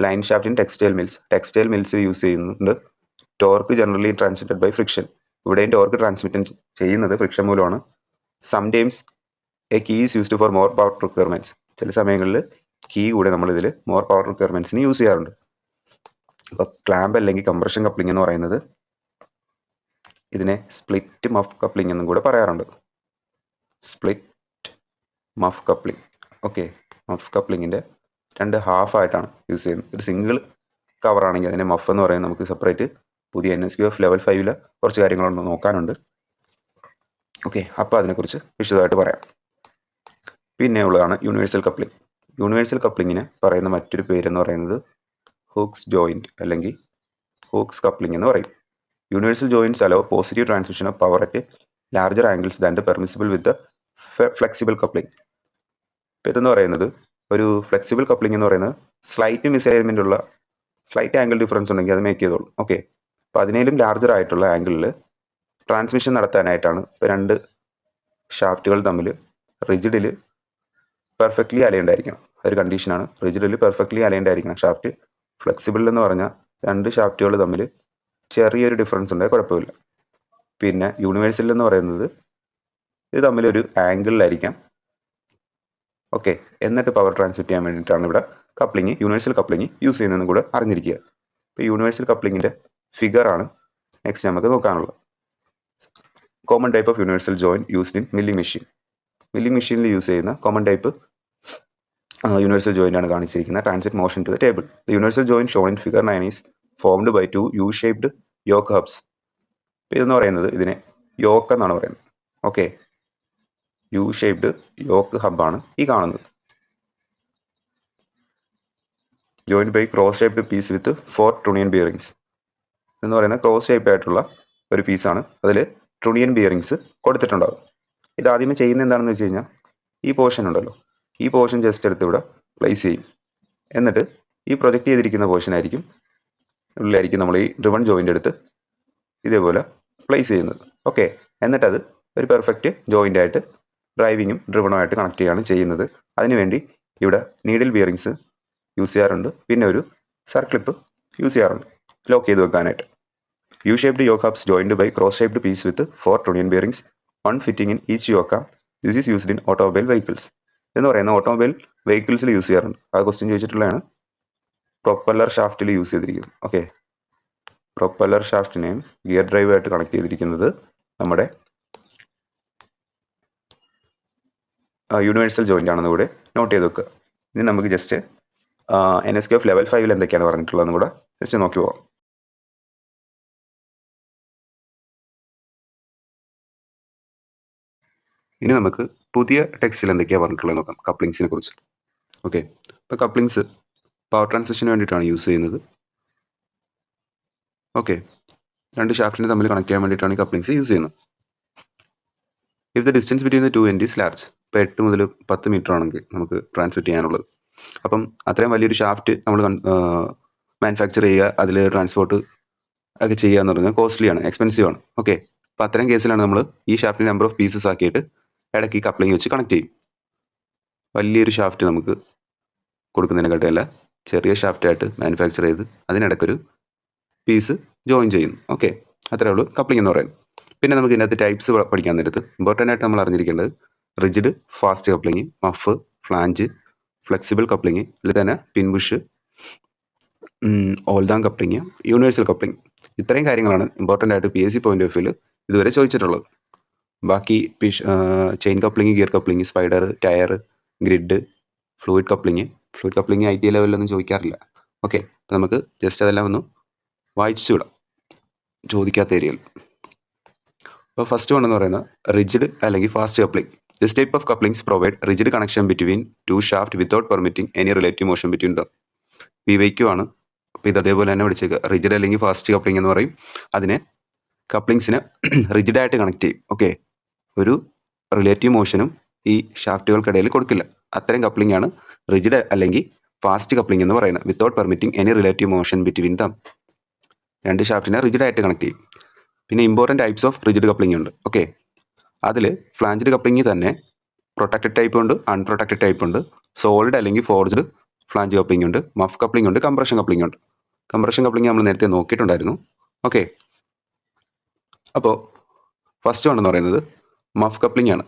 line shaft in textile mills. Textile mills use ചെയ്യുന്നുണ്ട്. Torque generally transmitted by friction. ഇവിടെയും torque transmit ചെയ്യുന്നത് friction മൂലമാണ്. Sometimes a key is used for more power requirements. ചില സമയങ്ങളിൽ key കൂടെ നമ്മളിതിൽ more power റിക്വയർമെൻറ്റ്സിന് use ചെയ്യാറുണ്ട്. അപ്പോൾ ക്ലാമ്പ് അല്ലെങ്കിൽ കംപ്രഷൻ കപ്ലിംഗ് എന്ന് പറയുന്നത് ഇതിനെ സ്പ്ലിറ്റ് മഫ് കപ്ലിംഗ് എന്നും കൂടെ പറയാറുണ്ട്. Split muff coupling, okay. Muff കപ്ലിങ്ങിൻ്റെ 2 ഹാഫായിട്ടാണ് യൂസ് ചെയ്യുന്നത്. ഒരു സിംഗിൾ കവറാണെങ്കിൽ അതിനെ മഫ് എന്ന് പറയുന്നത്. നമുക്ക് സെപ്പറേറ്റ് പുതിയ NSQF ലെവൽ 5 കുറച്ച് കാര്യങ്ങളൊന്ന് നോക്കാനുണ്ട്, ഓക്കെ. അപ്പോൾ അതിനെക്കുറിച്ച് വിശദമായിട്ട് പറയാം. പിന്നെ ഉള്ളതാണ് യൂണിവേഴ്സൽ കപ്ലിംഗ്. യൂണിവേഴ്സൽ കപ്ലിങ്ങിന് പറയുന്ന മറ്റൊരു പേരെന്ന് പറയുന്നത് ഹൂക്സ് ജോയിൻറ്റ് അല്ലെങ്കിൽ ഹൂക്സ് കപ്ലിംഗ് എന്ന് പറയും. Universal joints hello positive transmission of power at larger angles than the permissible with the flexible coupling. ഇപ്പോൾ ഇതെന്ന് പറയുന്നത് ഒരു ഫ്ലെക്സിബിൾ കപ്ലിംഗ് എന്ന് പറയുന്നത് സ്ലൈറ്റ് മിസ്അലൈൻമെൻ്റ് ഉള്ള സ്ലൈറ്റ് ആംഗിൾ ഡിഫറൻസ് ഉണ്ടെങ്കിൽ അത് മേക്ക് ചെയ്തോളും, ഓക്കെ. അപ്പോൾ അതിനേലും ലാർജർ ആയിട്ടുള്ള ആംഗിളിൽ ട്രാൻസ്മിഷൻ നടത്താനായിട്ടാണ് ഇപ്പോൾ 2 ഷാഫ്റ്റുകൾ തമ്മിൽ റിജിഡിൽ പെർഫെക്റ്റ്ലി അലൈൻഡ് ആയിരിക്കണം. അതൊരു കണ്ടീഷനാണ്. റിജിഡിൽ പെർഫെക്റ്റ്ലി അലൈൻഡ് ആയിരിക്കണം ഷാഫ്റ്റ്. ഫ്ലെക്സിബിൾ എന്ന് പറഞ്ഞാൽ 2 ഷാഫ്റ്റുകൾ തമ്മിൽ ചെറിയൊരു ഡിഫറൻസ് ഉണ്ടെങ്കിൽ കുഴപ്പമില്ല. പിന്നെ യൂണിവേഴ്സൽ എന്ന് പറയുന്നത് ഇത് തമ്മിലൊരു ആംഗിളിലായിരിക്കാം, ഓക്കെ. എന്നിട്ട് പവർ ട്രാൻസ്മിറ്റ് ചെയ്യാൻ വേണ്ടിയിട്ടാണ് ഇവിടെ കപ്ലിംഗ്, യൂണിവേഴ്സൽ കപ്ലിംഗ് യൂസ് ചെയ്യുന്നതെന്ന് കൂടെ അറിഞ്ഞിരിക്കുക. ഇപ്പോൾ യൂണിവേഴ്സൽ കപ്ലിങ്ങിൻ്റെ ഫിഗറാണ് നെക്സ്റ്റ് നമുക്ക് നോക്കാനുള്ളത്. Common type of universal join used in milling machine. മില്ലിംഗ് മെഷീനിൽ യൂസ് ചെയ്യുന്ന കോമൺ ടൈപ്പ് യൂണിവേഴ്സൽ ജോയിൻ്റ് ആണ് കാണിച്ചിരിക്കുന്നത്. Transmit motion to the table. The universal join shown in figure 9 is formed by 2 U-shaped yoke hubs. ഇതെന്ന് പറയുന്നത് ഇതിനെ yoke എന്നാണ് പറയുന്നത്, ഓക്കെ. U-shaped യോക്ക് ഹബ്ബാണ് ഈ കാണുന്നത്. Joined by cross shaped piece with 4 trunnion bearings. എന്ന് പറയുന്നത് ക്രോസ് ഷേപ്ഡ് ആയിട്ടുള്ള ഒരു പീസാണ്. അതിൽ ട്രൂണിയൻ ബിയറിങ്സ് കൊടുത്തിട്ടുണ്ടാകും. ഇതാദ്യമേ ചെയ്യുന്നത് എന്താണെന്ന് വെച്ച് കഴിഞ്ഞാൽ ഈ പോർഷൻ ഉണ്ടല്ലോ, ഈ പോർഷൻ ജസ്റ്റ് എടുത്ത് ഇവിടെ പ്ലേസ് ചെയ്യും. എന്നിട്ട് ഈ പ്രൊജക്റ്റ് ചെയ്തിരിക്കുന്ന പോർഷനായിരിക്കും ഉള്ളിലായിരിക്കും നമ്മൾ ഈ ഡ്രിവൺ ജോയിൻ്റ് എടുത്ത് ഇതേപോലെ പ്ലേസ് ചെയ്യുന്നത്, ഓക്കെ. എന്നിട്ടത് ഒരു പെർഫെക്റ്റ് ജോയിൻ്റ് ആയിട്ട് ഡ്രൈവിങ്ങും ഡ്രിവണുമായിട്ട് കണക്ട് ചെയ്യുകയാണ് ചെയ്യുന്നത്. അതിനുവേണ്ടി ഇവിടെ നീഡിൽ ബിയറിങ്സ് യൂസ് ചെയ്യാറുണ്ട്. പിന്നെ ഒരു സർക്ലിപ്പ് യൂസ് ചെയ്യാറുണ്ട് ലോക്ക് ചെയ്ത് വെക്കാനായിട്ട്. U-shaped yoke hubs joined by cross-shaped piece with 4 trunnion bearings, one fitting in each yoke hub. This is used in automobile vehicles. എന്ന് പറയുന്ന ഓട്ടോമൊബൈൽ വെഹിക്കിൾസിൽ യൂസ് ചെയ്യാറുണ്ട്. ആ ക്വസ്റ്റ്യൻ ചോദിച്ചിട്ടുള്ളതാണ്. പ്രൊപ്പല്ലർ ഷാഫ്റ്റിൽ യൂസ് ചെയ്തിരിക്കുന്നത്, ഓക്കെ. പ്രൊപ്പല്ലർ ഷാഫ്റ്റിനെയും ഗിയർ ഡ്രൈവായിട്ട് കണക്ട് ചെയ്തിരിക്കുന്നത് നമ്മുടെ universal joint ആണെന്ന് കൂടെ not ചെയ്ത് വെക്കുക. ഇനി നമുക്ക് ജസ്റ്റ് NSQF ലെവൽ 5 എന്തൊക്കെയാണ് പറഞ്ഞിട്ടുള്ളതെന്ന് കൂടെ ജസ്റ്റ് നോക്കി പോകാം. ഇനി നമുക്ക് പുതിയ ടെക്സ്റ്റിൽ എന്തൊക്കെയാണ് പറഞ്ഞിട്ടുള്ളത് നോക്കാം കപ്ലിങ്സിനെ കുറിച്ച്, ഓക്കെ. ഇപ്പോൾ കപ്ലിങ്സ് പവർ ട്രാൻസ്മിഷന് വേണ്ടിയിട്ടാണ് യൂസ് ചെയ്യുന്നത്, ഓക്കെ. 2 ഷാഫ്റ്റിനെ തമ്മിൽ കണക്ട് ചെയ്യാൻ വേണ്ടിയിട്ടാണ് ഈ കപ്ലിങ്സ് യൂസ് ചെയ്യുന്നത്. If the distance between the two end is large. ഇപ്പോൾ 8 മുതൽ 10 മീറ്റർ ആണെങ്കിൽ നമുക്ക് ട്രാൻസ്മിറ്റ് ചെയ്യാനുള്ളത്. അപ്പം അത്രയും വലിയൊരു ഷാഫ്റ്റ് നമ്മൾ മാനുഫാക്ചർ ചെയ്യുക, അതിൽ ട്രാൻസ്പോർട്ട് ഒക്കെ ചെയ്യുക എന്ന് പറഞ്ഞാൽ കോസ്റ്റ്ലിയാണ്, എക്സ്പെൻസീവ് ആണ്. ഓക്കെ, അപ്പോൾ അത്തരം കേസിലാണ് നമ്മൾ ഈ ഷാഫ്റ്റിന് നമ്പർ ഓഫ് പീസസ് ആക്കിയിട്ട് ഇടയ്ക്ക് ഈ കപ്ലിംഗ് വെച്ച് കണക്ട് ചെയ്യും. വലിയൊരു ഷാഫ്റ്റ് നമുക്ക് കൊടുക്കുന്നതിനെക്കാട്ടിയല്ല ചെറിയ ഷാഫ്റ്റായിട്ട് മാനുഫാക്ചർ ചെയ്ത് അതിനിടയ്ക്കൊരു പീസ് ജോയിൻ ചെയ്യുന്നു. ഓക്കെ, അത്രേ ഉള്ളൂ കപ്ലിംഗ് എന്ന് പറയുന്നത്. പിന്നെ നമുക്ക് ഇതിനകത്ത് ടൈപ്സ് പഠിക്കാൻ നേരത്ത് ഇമ്പോർട്ടൻ്റ് ആയിട്ട് നമ്മൾ അറിഞ്ഞിരിക്കേണ്ടത് rigid, fast coupling, muff, flange, flexible coupling, ഇതിൽ തന്നെ പിൻപുഷ്, ഓൾദാം കപ്ലിംഗ്, യൂണിവേഴ്സൽ കപ്ലിംഗ്. ഇത്രയും കാര്യങ്ങളാണ് ഇമ്പോർട്ടൻ്റ് ആയിട്ട് PSC പോയിന്റ് ഓഫ് വ്യൂവിൽ ഇതുവരെ ചോദിച്ചിട്ടുള്ളത്. ബാക്കി chain coupling, gear coupling, spider, tyre, grid, fluid coupling IT ലെവലിലൊന്നും ചോദിക്കാറില്ല. ഓക്കെ, അപ്പോൾ നമുക്ക് ജസ്റ്റ് അതെല്ലാം ഒന്ന് വായിച്ചു വിടാം ചോദിക്കാത്ത ഏരിയയിൽ. അപ്പോൾ ഫസ്റ്റ് വൺ എന്ന് പറയുന്നത് റിജിഡ് അല്ലെങ്കിൽ fast coupling. This type of couplings provide rigid connection between two shaft without permitting any relative motion between them. PYQ ആണ്. അപ്പോൾ ഇത് അതേപോലെ തന്നെ പഠിച്ചേക്കുക. റിജിഡ് അല്ലെങ്കിൽ ഫാസ്റ്റ് കപ്ലിംഗ് എന്ന് പറയും. അതിനെ കപ്ലിങ്സിനെ റിജിഡായിട്ട് കണക്ട് ചെയ്യും. ഓക്കെ, ഒരു റിലേറ്റീവ് മോഷനും ഈ ഷാഫ്റ്റുകൾക്കിടയിൽ കൊടുക്കില്ല. അത്തരം കപ്ലിംഗ് ആണ് റിജിഡ് അല്ലെങ്കിൽ ഫാസ്റ്റ് കപ്ലിംഗ് എന്ന് പറയുന്നത്. Without permitting any relative motion between them. രണ്ട് ഷാഫ്റ്റിനെ റിജിഡായിട്ട് കണക്ട് ചെയ്യും. പിന്നെ important types of rigid coupling ഉണ്ട്. ഓക്കെ, അതിൽ ഫ്ലാഞ്ച്ഡ് കപ്ലിംഗ് തന്നെ പ്രൊട്ടക്റ്റഡ് ടൈപ്പ് ഉണ്ട്, അൺപ്രൊട്ടക്റ്റഡ് ടൈപ്പ് ഉണ്ട്, സോളിഡ് അല്ലെങ്കിൽ ഫോർജ്ഡ് ഫ്ലാഞ്ച് കപ്ലിംഗ് ഉണ്ട്, മഫ് കപ്ലിംഗ് ഉണ്ട്, കംപ്രഷൻ കപ്ലിംഗ് ഉണ്ട്. കംപ്രഷൻ കപ്ലിംഗ് നമ്മൾ നേരത്തെ നോക്കിയിട്ടുണ്ടായിരുന്നു. ഓക്കെ, അപ്പോൾ ഫസ്റ്റ് വൺ എന്ന് പറയുന്നത് മഫ് കപ്ലിംഗ് ആണ്.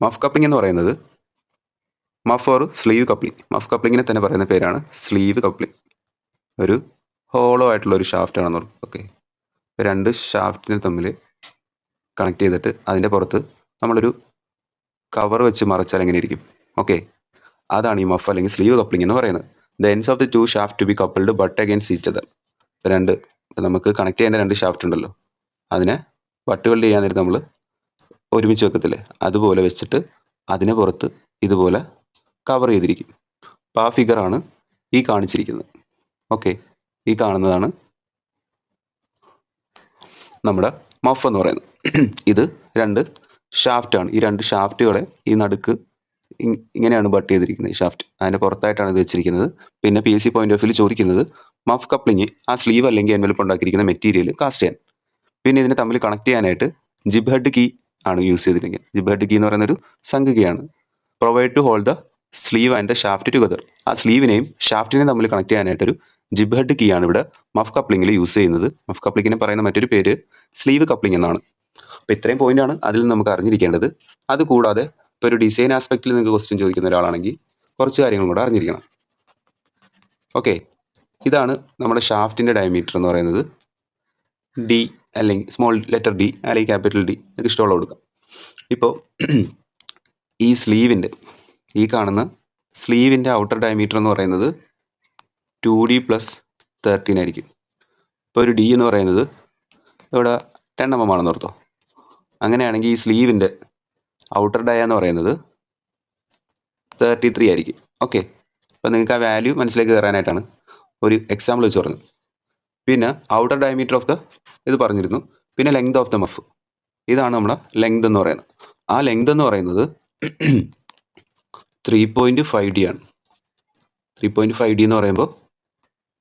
മഫ് കപ്ലിംഗ് എന്ന് പറയുന്നത് muff or sleeve coupling. Muff കപ്ലിങ്ങിനെ തന്നെ പറയുന്ന പേരാണ് സ്ലീവ് കപ്ലിംഗ്. ഒരു ഹോളോ ആയിട്ടുള്ള ഒരു ഷാഫ്റ്റ് ആണെന്ന് പറയും. ഓക്കെ, രണ്ട് ഷാഫ്റ്റിനെ തമ്മിൽ കണക്ട് ചെയ്തിട്ട് അതിൻ്റെ പുറത്ത് നമ്മളൊരു കവർ വെച്ച് മറച്ചാൽ എങ്ങനെ ഇരിക്കും? ഓക്കെ, അതാണ് ഈ മഫ് അല്ലെങ്കിൽ സ്ലീവ് കപ്ലിംഗ് എന്ന് പറയുന്നത്. The ends of the two shaft to be coupled butt against each other. നമുക്ക് കണക്ട് ചെയ്യേണ്ട രണ്ട് ഷാഫ്റ്റ് ഉണ്ടല്ലോ, അതിനെ ബട്ട് വെൽഡ് ചെയ്യാൻ നേരത്ത് നമ്മൾ ഒരുമിച്ച് വെക്കത്തില്ലേ, അതുപോലെ വെച്ചിട്ട് അതിനെ പുറത്ത് ഇതുപോലെ കവർ ചെയ്തിരിക്കും. അപ്പോൾ ആ ഫിഗറാണ് ഈ കാണിച്ചിരിക്കുന്നത്. ഓക്കെ, ഈ കാണുന്നതാണ് നമ്മുടെ മഫ് എന്ന് പറയുന്നത്. ഇത് രണ്ട് ഷാഫ്റ്റാണ്. ഈ രണ്ട് ഷാഫ്റ്റുകളെ ഈ നടുക്ക് ഇങ്ങനെയാണ് ബട്ട് ചെയ്തിരിക്കുന്നത്. ഈ ഷാഫ്റ്റ് അതിൻ്റെ പുറത്തായിട്ടാണ് ഇത് വെച്ചിരിക്കുന്നത്. പിന്നെ PSC പോയിന്റ് ഓഫ് വ്യൂവിൽ ചോദിക്കുന്നത് മഫ് കപ്ലിംഗ് ആ സ്ലീവ് അല്ലെങ്കിൽ എൻവലപ്പ് ഉണ്ടാക്കിയിരിക്കുന്ന മെറ്റീരിയൽ കാസ്റ്റ് ചെയ്യാൻ. പിന്നെ ഇതിനെ തമ്മിൽ കണക്ട് ചെയ്യാനായിട്ട് ജിബ് ഹെഡ് കീ ആണ് യൂസ് ചെയ്തിരിക്കുന്നത്. ജിബ് ഹെഡ് കീ എന്ന് പറയുന്ന ഒരു സംഖ്യയാണ്. Provide to hold the sleeve and the shaft together. ആ സ്ലീവിനെയും ഷാഫ്റ്റിനെയും തമ്മിൽ കണക്ട് ചെയ്യാനായിട്ടൊരു ജിബ് ഹെഡ് കീ ആണ് ഇവിടെ മഫ് കപ്ലിംഗിൽ യൂസ് ചെയ്യുന്നത്. മഫ് കപ്ലിങ്ങിന് പറയുന്ന മറ്റൊരു പേര് സ്ലീവ് കപ്ലിംഗ് എന്നാണ്. അപ്പോൾ ഇത്രയും പോയിന്റാണ് അതിൽ നിന്ന് നമുക്ക് അറിഞ്ഞിരിക്കേണ്ടത്. അതുകൂടാതെ ഇപ്പോൾ ഒരു ഡിസൈൻ ആസ്പെക്റ്റിൽ നിങ്ങൾക്ക് ക്വസ്റ്റ്യൻ ചോദിക്കുന്ന ഒരാളാണെങ്കിൽ കുറച്ച് കാര്യങ്ങളും കൂടെ അറിഞ്ഞിരിക്കണം. ഓക്കെ, ഇതാണ് നമ്മുടെ ഷാഫ്റ്റിൻ്റെ ഡയമീറ്റർ എന്ന് പറയുന്നത്. D അല്ലെങ്കിൽ സ്മോൾ ലെറ്റർ D അല്ലെങ്കിൽ ക്യാപിറ്റൽ D നിങ്ങൾക്ക് ഇഷ്ടമുള്ള കൊടുക്കാം. ഇപ്പോൾ ഈ സ്ലീവിൻ്റെ ഈ കാണുന്ന സ്ലീവിൻ്റെ ഔട്ടർ ഡയമീറ്റർ എന്ന് പറയുന്നത് 2D + 13 ആയിരിക്കും. ഇപ്പോൾ ഒരു D എന്ന് പറയുന്നത് ഇവിടെ 10 mm ആണെന്ന് ഓർത്തോ. അങ്ങനെയാണെങ്കിൽ ഈ സ്ലീവിൻ്റെ ഔട്ടർ ഡയ എന്ന് പറയുന്നത് 33 ആയിരിക്കും. ഓക്കെ, അപ്പോൾ നിങ്ങൾക്ക് ആ വാല്യൂ മനസ്സിലേക്ക് കയറാനായിട്ടാണ് ഒരു എക്സാമ്പിൾ വെച്ച് പറഞ്ഞത്. പിന്നെ ഔട്ടർ ഡയമീറ്റർ ഓഫ് ദ ഇത് പറഞ്ഞിരുന്നു. പിന്നെ ലെങ്ത് ഓഫ് ദ മഫ്, ഇതാണ് നമ്മുടെ ലെങ്ത് എന്ന് പറയുന്നത്. ആ ലെങ്ത് എന്ന് പറയുന്നത് 3.5D ആണ്. 3.5D എന്ന് പറയുമ്പോൾ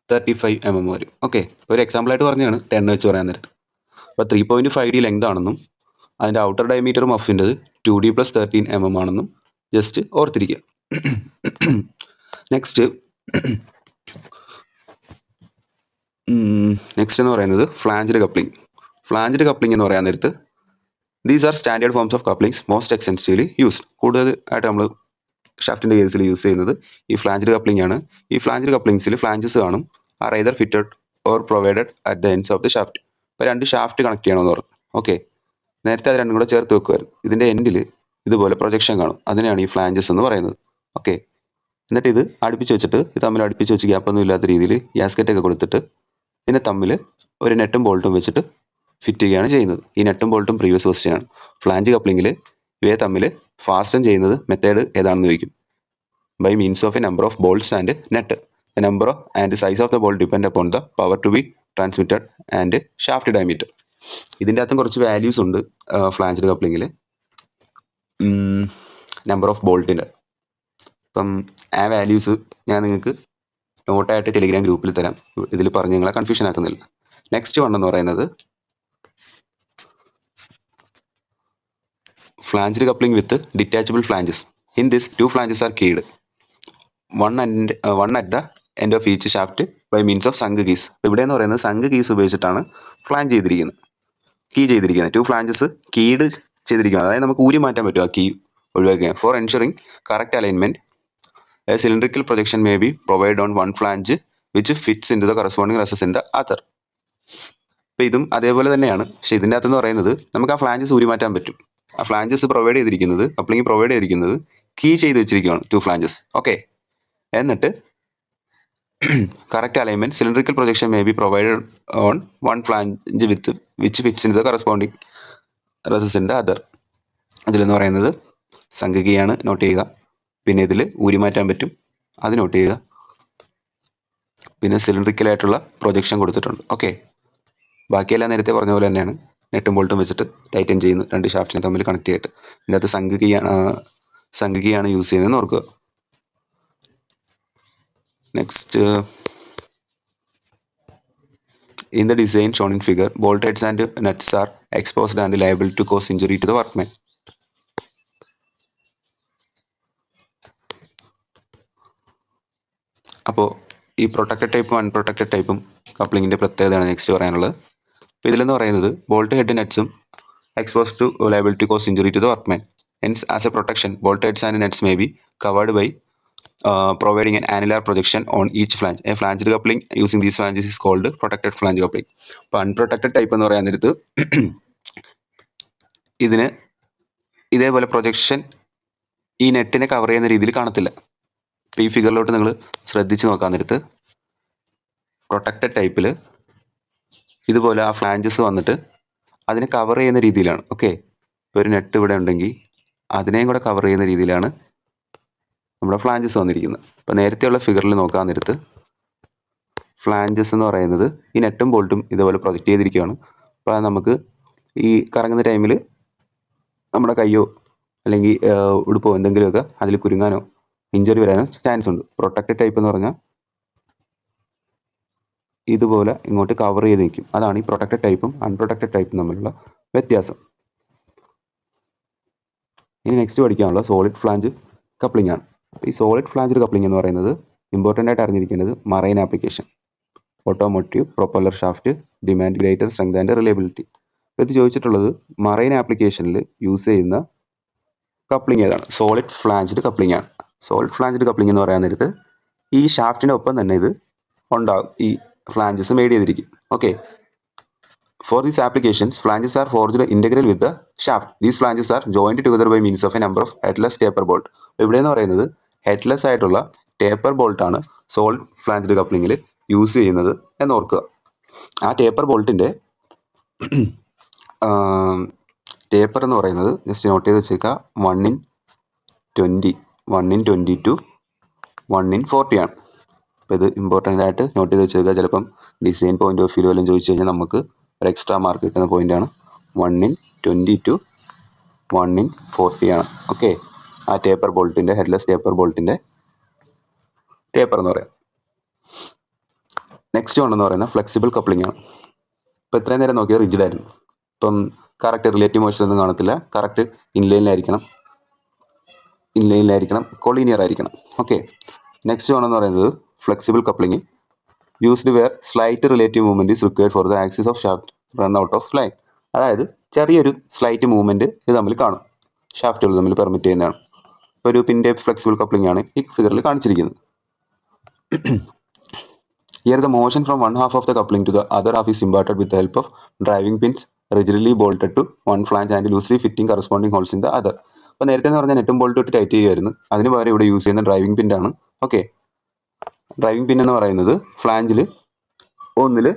35 mm വരും. ഓക്കെ, ഒരു എക്സാമ്പിളായിട്ട് പറഞ്ഞതാണ് 10 വെച്ച് പറയാൻ നേരത്ത്. അപ്പോൾ 3.5D ലെങ്ത് ആണെന്നും അതിൻ്റെ ഔട്ടർ ഡയമീറ്റർ മഫിൻ്റെത് 2D + 13 mm ആണെന്നും ജസ്റ്റ് ഓർത്തിരിക്കുക. നെക്സ്റ്റ് എന്ന് പറയുന്നത് ഫ്ലാഞ്ച്ഡ് കപ്ലിംഗ്. ഫ്ലാഞ്ച്ഡ് കപ്ലിംഗ് എന്ന് പറയാൻ നേരത്ത് these are standard forms of couplings most extensively used. കൂടുതലായിട്ട് നമ്മൾ ഷാഫ്റ്റിൻ്റെ കേസിൽ യൂസ് ചെയ്യുന്നത് ഈ ഫ്ലാഞ്ച്ഡ് കപ്ലിംഗ് ആണ്. ഈ ഫ്ലാഞ്ച്ഡ് കപ്ലിംഗ്സിൽ ഫ്ലാഞ്ചസ് കാണും, are either fitted or provided at the ends of the shaft. ഇപ്പോൾ രണ്ട് ഷാഫ്റ്റ് കണക്ട് ചെയ്യണമെന്ന് പറഞ്ഞു. ഓക്കെ, നേരത്തെ അത് രണ്ടും കൂടെ ചേർത്ത് വെക്കുമായിരുന്നു. ഇതിൻ്റെ എൻഡിൽ ഇതുപോലെ പ്രൊജക്ഷൻ കാണും, അതിനെയാണ് ഈ ഫ്ലാഞ്ചസ് എന്ന് പറയുന്നത്. ഓക്കെ, എന്നിട്ട് ഇത് അടുപ്പിച്ച് വെച്ചിട്ട് ഇത് തമ്മിൽ അടുപ്പിച്ച് വെച്ച് ഗ്യാപ്പൊന്നും ഇല്ലാത്ത രീതിയിൽ ഗ്യാസ്കറ്റൊക്കെ കൊടുത്തിട്ട് ഇതിനെ തമ്മിൽ ഒരു നെറ്റും ബോൾട്ടും വെച്ചിട്ട് ഫിറ്റ് ചെയ്യുകയാണ് ചെയ്യുന്നത്. ഈ നെറ്റും ബോൾട്ടും പ്രീവിയസ് ക്വസ്റ്റ്യൻ ആണ്. ഫ്ലാഞ്ച് കപ്ലിംഗിൽ ഇവയെ തമ്മിൽ ഫാസ്റ്റൻ ചെയ്യുന്നത് മെത്തേഡ് ഏതാണെന്ന് ചോദിക്കും. By means of a number of bolts and nut. The number and size of the bolt depend upon the power to be transmitted and shaft diameter. ഇതിൻ്റെ അകത്തും കുറച്ച് വാല്യൂസ് ഉണ്ട് ഫ്ലാഞ്ച്ഡ് കപ്ലിംഗിൽ. Number of ബോൾട്ടിൻ്റെ. അപ്പം ആ values ഞാൻ നിങ്ങൾക്ക് നോട്ടായിട്ട് ടെലിഗ്രാം ഗ്രൂപ്പിൽ തരാം. ഇതിൽ പറഞ്ഞ് നിങ്ങളെ കൺഫ്യൂഷൻ ആക്കുന്നില്ല. നെക്സ്റ്റ് വൺ എന്ന് പറയുന്നത് flanged coupling with detachable flanges. In this 2 flanges are keyed. one at the end of each shaft by means of sunk keys. ഇവിടെ എന്ന് പറയുന്നത് സങ്ക് കീസ് ഉപയോഗിച്ചിട്ടാണ് ഫ്ലാഞ്ച് ചെയ്തിരിക്കുന്നത്, കീ ചെയ്തിരിക്കുന്നത്. 2 flanges കീഡ് ചെയ്തിരിക്കുന്നത്. അതായത് നമുക്ക് ഊരി മാറ്റാൻ പറ്റും ആ കീ ഒഴിവാക്കുക. For ensuring correct alignment a cylindrical projection may be provided on one flange which fits into the corresponding recess in the other. അപ്പോൾ ഇതും അതേപോലെ തന്നെയാണ്. പക്ഷേ ഇതിൻ്റെ അകത്തെന്ന് പറയുന്നത് നമുക്ക് ആ ഫ്ലാഞ്ചസ് ഊരി മാറ്റാൻ പറ്റും. ആ ഫ്ലാഞ്ചസ് പ്രൊവൈഡ് ചെയ്തിരിക്കുന്നത്, കപ്ലിംഗ് പ്രൊവൈഡ് ചെയ്തിരിക്കുന്നത് കീ ചെയ്ത് വെച്ചിരിക്കുകയാണ് 2 flanges. ഓക്കെ, എന്നിട്ട് correct alignment cylindrical projection may be provided on one flange with which fits in the corresponding recess in the other. ഇതിലെന്ന് പറയുന്നത് സങ്ക് കീയാണ്, നോട്ട് ചെയ്യുക. പിന്നെ ഇതിൽ ഊരി മാറ്റാൻ പറ്റും, അത് നോട്ട് ചെയ്യുക. പിന്നെ സിലിണ്ടറിക്കലായിട്ടുള്ള പ്രൊജക്ഷൻ കൊടുത്തിട്ടുണ്ട്. ഓക്കെ, ബാക്കിയെല്ലാം നേരത്തെ പറഞ്ഞ പോലെ തന്നെയാണ്. നെട്ടും ബോൾട്ടും വെച്ചിട്ട് ടൈറ്റൻ ചെയ്യുന്നു 2 ഷാഫ്റ്റിനെ തമ്മിൽ കണക്ട് ചെയ്തിട്ട്. ഇതിൻ്റെ അകത്ത് സങ്ക് കീയാണ് യൂസ് ചെയ്യുന്നതെന്ന് ഓർക്കുക. Next, in the design shown in figure, bolt heads and nuts are exposed and liable to cause injury to the workman. അപ്പോൾ ഈ പ്രൊട്ടക്റ്റഡ് ടൈപ്പും അൺപ്രൊട്ടക്റ്റഡ് ടൈപ്പും കപ്ലിങ്ങിൻ്റെ പ്രത്യേകതയാണ് നെക്സ്റ്റ് പറയാനുള്ളത്. അപ്പോൾ ഇതിലെന്ന് പറയുന്നത് ബോൾട്ട് ഹെഡ് നട്ട്സും exposed to liable to cause injury to the workman. Hence, as a protection, bolt heads and nuts may be covered by providing an annular projection on each flange. A flanged coupling using these flanges is called protected flange coupling. അപ്പോൾ unprotected type എന്ന് പറയാൻ നേരത്ത് ഇതിന് ഇതേപോലെ projection ഈ നെറ്റിനെ cover ചെയ്യുന്ന രീതിയിൽ കാണത്തില്ല. ഇപ്പോൾ ഈ ഫിഗറിലോട്ട് നിങ്ങൾ ശ്രദ്ധിച്ച് നോക്കാൻ നേരത്ത് പ്രൊട്ടക്റ്റഡ് ടൈപ്പിൽ ഇതുപോലെ ആ ഫ്ലാഞ്ചസ് വന്നിട്ട് അതിനെ കവർ ചെയ്യുന്ന രീതിയിലാണ്. ഓക്കെ, ഇപ്പോൾ ഒരു നെറ്റ് ഇവിടെ ഉണ്ടെങ്കിൽ അതിനെയും കൂടെ കവർ ചെയ്യുന്ന രീതിയിലാണ് നമ്മുടെ ഫ്ലാഞ്ചസ് വന്നിരിക്കുന്നത്. അപ്പോൾ നേരത്തെയുള്ള ഫിഗറിൽ നോക്കാൻ നേരത്ത് ഫ്ലാഞ്ചസ് എന്ന് പറയുന്നത് ഈ നെറ്റും ബോൾട്ടും ഇതുപോലെ പ്രൊജക്റ്റ് ചെയ്തിരിക്കുകയാണ്. അപ്പോൾ നമുക്ക് ഈ കറങ്ങുന്ന ടൈമിൽ നമ്മുടെ കയ്യോ അല്ലെങ്കിൽ ഉടുപ്പോ എന്തെങ്കിലുമൊക്കെ അതിൽ കുരുങ്ങാനോ ഇഞ്ചുറി വരാനോ ചാൻസ് ഉണ്ട്. പ്രൊട്ടക്റ്റഡ് ടൈപ്പ് എന്ന് പറഞ്ഞാൽ ഇതുപോലെ ഇങ്ങോട്ട് കവർ ചെയ്ത് നിൽക്കും. അതാണ് ഈ പ്രൊട്ടക്റ്റഡ് ടൈപ്പും അൺപ്രൊട്ടക്റ്റഡ് ടൈപ്പും തമ്മിലുള്ള വ്യത്യാസം. ഇനി നെക്സ്റ്റ് പഠിക്കാനുള്ള സോളിഡ് ഫ്ലാഞ്ച് കപ്ലിംഗ് ആണ്. ഈ സോളിഡ് ഫ്ലാഞ്ച് കപ്ലിംഗ് എന്ന് പറയുന്നത് ഇമ്പോർട്ടൻ്റ് ആയിട്ട് അറിഞ്ഞിരിക്കേണ്ടത് marine application, automotive, propeller shaft, demand greater strength and reliability. ഇത് ചോദിച്ചിട്ടുള്ളത് മറൈൻ ആപ്ലിക്കേഷനിൽ യൂസ് ചെയ്യുന്ന കപ്ലിംഗ് ഏതാണ്? സോളിഡ് ഫ്ലാഞ്ച്ഡ് കപ്ലിംഗ് ആണ്. സോളിഡ് ഫ്ലാഞ്ച്ഡ് കപ്ലിംഗ് എന്ന് പറയാൻ നേരത്ത് ഈ ഷാഫ്റ്റിൻ്റെ ഒപ്പം തന്നെ ഇത് ഉണ്ടാകും, ഈ ഫ്ലാഞ്ചസ് മെയ്ഡ് ചെയ്തിരിക്കും. Okay, for these applications flanges are forged integral with the shaft. These flanges are joined together by means of a number of headless taper bolt. ഇവിടെ എന്ന് പറയുന്നത് ഹെഡ്ലെസ് ആയിട്ടുള്ള ടേപ്പർ ബോൾട്ടാണ് സോളിഡ് ഫ്ലാഞ്ച്ഡ് കപ്ലിങ്ങിൽ use ചെയ്യുന്നത് എന്ന് ഓർക്കുക. ആ ടേപ്പർ ബോൾട്ടിൻ്റെ ടേപ്പർ എന്ന് പറയുന്നത് ജസ്റ്റ് നോട്ട് ചെയ്ത് വെച്ചേക്കുക 1/20, 1/22, 1/40 ആണ്. അപ്പോൾ ഇത് ഇമ്പോർട്ടൻ്റ് ആയിട്ട് നോട്ട് ചെയ്ത് വെച്ചേക്കുക. ചിലപ്പം ഡിസൈൻ പോയിന്റ് ഓഫ് വ്യൂ എല്ലാം ചോദിച്ചു കഴിഞ്ഞാൽ നമുക്ക് ഒരു എക്സ്ട്രാ മാർക്ക് കിട്ടുന്ന പോയിൻ്റാണ് 1/22, 1/40 ആണ്. ഓക്കെ, ആ ടേപ്പർ ബോൾട്ടിൻ്റെ ഹെഡ്ലെസ് ടേപ്പർ ബോൾട്ടിൻ്റെ ടേപ്പർ എന്ന് പറയാം. നെക്സ്റ്റ് വണ്ണെന്ന് പറയുന്നത് ഫ്ലെക്സിബിൾ കപ്ലിംഗ് ആണ്. ഇപ്പോൾ ഇത്രയും നേരം നോക്കിയത് റിജിഡ് ആയിരുന്നു. ഇപ്പം കറക്റ്റ് റിലേറ്റീവ് മോഷൻ ഒന്നും കാണത്തില്ല. കറക്റ്റ് ഇൻലൈനിലായിരിക്കണം, കൊളീനിയർ ആയിരിക്കണം. ഓക്കെ, നെക്സ്റ്റ് വണ്ണെന്ന് പറയുന്നത് flexible coupling used where slight relative movement is required for the axis of shaft run out of line. അതായത് ചെറിയൊരു സ്ലൈറ്റ് മൂവ്മെൻറ്റ് ഇത് തമ്മിൽ കാണും, ഷാഫ്റ്റുകൾ തമ്മിൽ പെർമിറ്റ് ചെയ്യുന്നതാണ്. ഇപ്പോൾ ഒരു പിൻ ടൈപ്പ് ഫ്ലെക്സിബിൾ കപ്ലിംഗ് ആണ് ഈ ഫിഗറിൽ കാണിച്ചിരിക്കുന്നത്. Here the motion from one half of the coupling to the other half is imparted with the help of driving pins rigidly bolted to one flange and loosely fitting corresponding holes in the other. അപ്പോൾ നേരത്തെ എന്ന് പറഞ്ഞാൽ നെറ്റും ബോൾട്ടും ഇട്ട് tight ചെയ്യുമായിരുന്നു. അതിന് പകരം ഇവിടെ യൂസ് ചെയ്യുന്ന ഡ്രൈവിംഗ് പിന്നാണ്. ഓക്കെ, ഡ്രൈവിംഗ് പിൻ എന്ന് പറയുന്നത് ഫ്ലാഞ്ചിൽ ഒന്നിൽ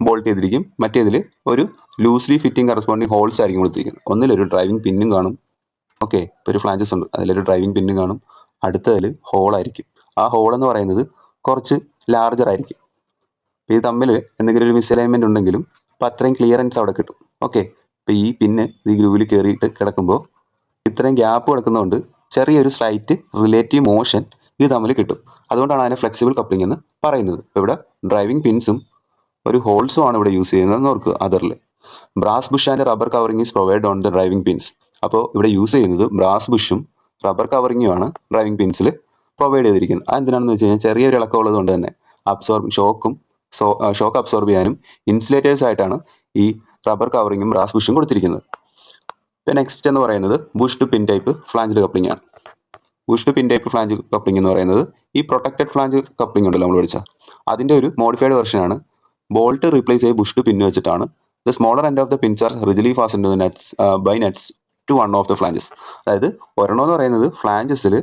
ബോൾട്ട് ചെയ്തിരിക്കും, മറ്റേതിൽ ഒരു ലൂസ്ലി ഫിറ്റിംഗ് കറസ്പോണ്ടിങ് ഹോൾസ് ആയിരിക്കും കൊടുത്തിരിക്കുന്നത്. ഒന്നിലൊരു ഡ്രൈവിംഗ് പിന്നും കാണും. ഓക്കെ, ഇപ്പോൾ ഒരു ഫ്ലാഞ്ചസ് ഉണ്ട്, അതിലൊരു ഡ്രൈവിംഗ് പിന്നും കാണും, അടുത്തതിൽ ഹോളായിരിക്കും. ആ ഹോൾ എന്ന് പറയുന്നത് കുറച്ച് ലാർജർ ആയിരിക്കും. ഇത് തമ്മിൽ എന്തെങ്കിലും ഒരു മിസ്അലൈൻമെൻറ്റ് ഉണ്ടെങ്കിലും അപ്പോൾ അത്രയും ക്ലിയറൻസ് അവിടെ കിട്ടും. ഓക്കെ, ഇപ്പോൾ ഈ പിന്ന് ഈ ഗ്രൂവിൽ കയറിയിട്ട് കിടക്കുമ്പോൾ ഇത്രയും ഗ്യാപ്പ് കിടക്കുന്നതുകൊണ്ട് ചെറിയൊരു സ്ലൈറ്റ് റിലേറ്റീവ് മോഷൻ ഇത് തമ്മിൽ കിട്ടും. അതുകൊണ്ടാണ് അതിനെ ഫ്ലെക്സിബിൾ കപ്ലിംഗ് എന്ന് പറയുന്നത്. ഇപ്പോൾ ഇവിടെ ഡ്രൈവിംഗ് പിൻസും ഒരു ഹോൾസും ആണ് ഇവിടെ യൂസ് ചെയ്യുന്നതെന്ന് ഓർക്കുക. അതറിൽ brass bush and rubber covering is provide on the driving pins. അപ്പോൾ ഇവിടെ യൂസ് ചെയ്യുന്നത് ബ്രാസ് ബുഷും റബ്ബർ കവറിങ്ങുമാണ് ഡ്രൈവിംഗ് പിൻസിൽ പ്രൊവൈഡ് ചെയ്തിരിക്കുന്നത്. അതെന്തിനാണെന്ന് വെച്ച് കഴിഞ്ഞാൽ ചെറിയൊരു ഇളക്കം ഉള്ളതുകൊണ്ട് തന്നെ ഷോക്ക് അബ്സോർബ് ചെയ്യാനും ഇൻസുലേറ്റേഴ്സ് ആയിട്ടാണ് ഈ റബ്ബർ കവറിങ്ങും ബ്രാസ് ബുഷും കൊടുത്തിരിക്കുന്നത്. പിന്നെ നെക്സ്റ്റ് എന്ന് പറയുന്നത് bush to pin type flanged coupling ആണ്. Bush to pin type flange coupling എന്ന് പറയുന്നത് ഈ പ്രൊട്ടക്റ്റഡ് ഫ്ലാഞ്ച് കപ്ലിംഗ് ഉണ്ടല്ലോ നമ്മൾ പഠിച്ച അതിൻ്റെ ഒരു മോഡിഫൈഡ് വെർഷനാണ്. ബോൾട്ട് റീപ്ലേസ് ചെയ്ത് ബുഷ് ടു പിൻ വെച്ചിട്ടാണ്. The smaller end of the pins are rigidly fastened to nuts by nuts to one of the flanges. അതായത് ഒരെണ്ണം എന്ന് പറയുന്നത് ഫ്ലാഞ്ചസിൽ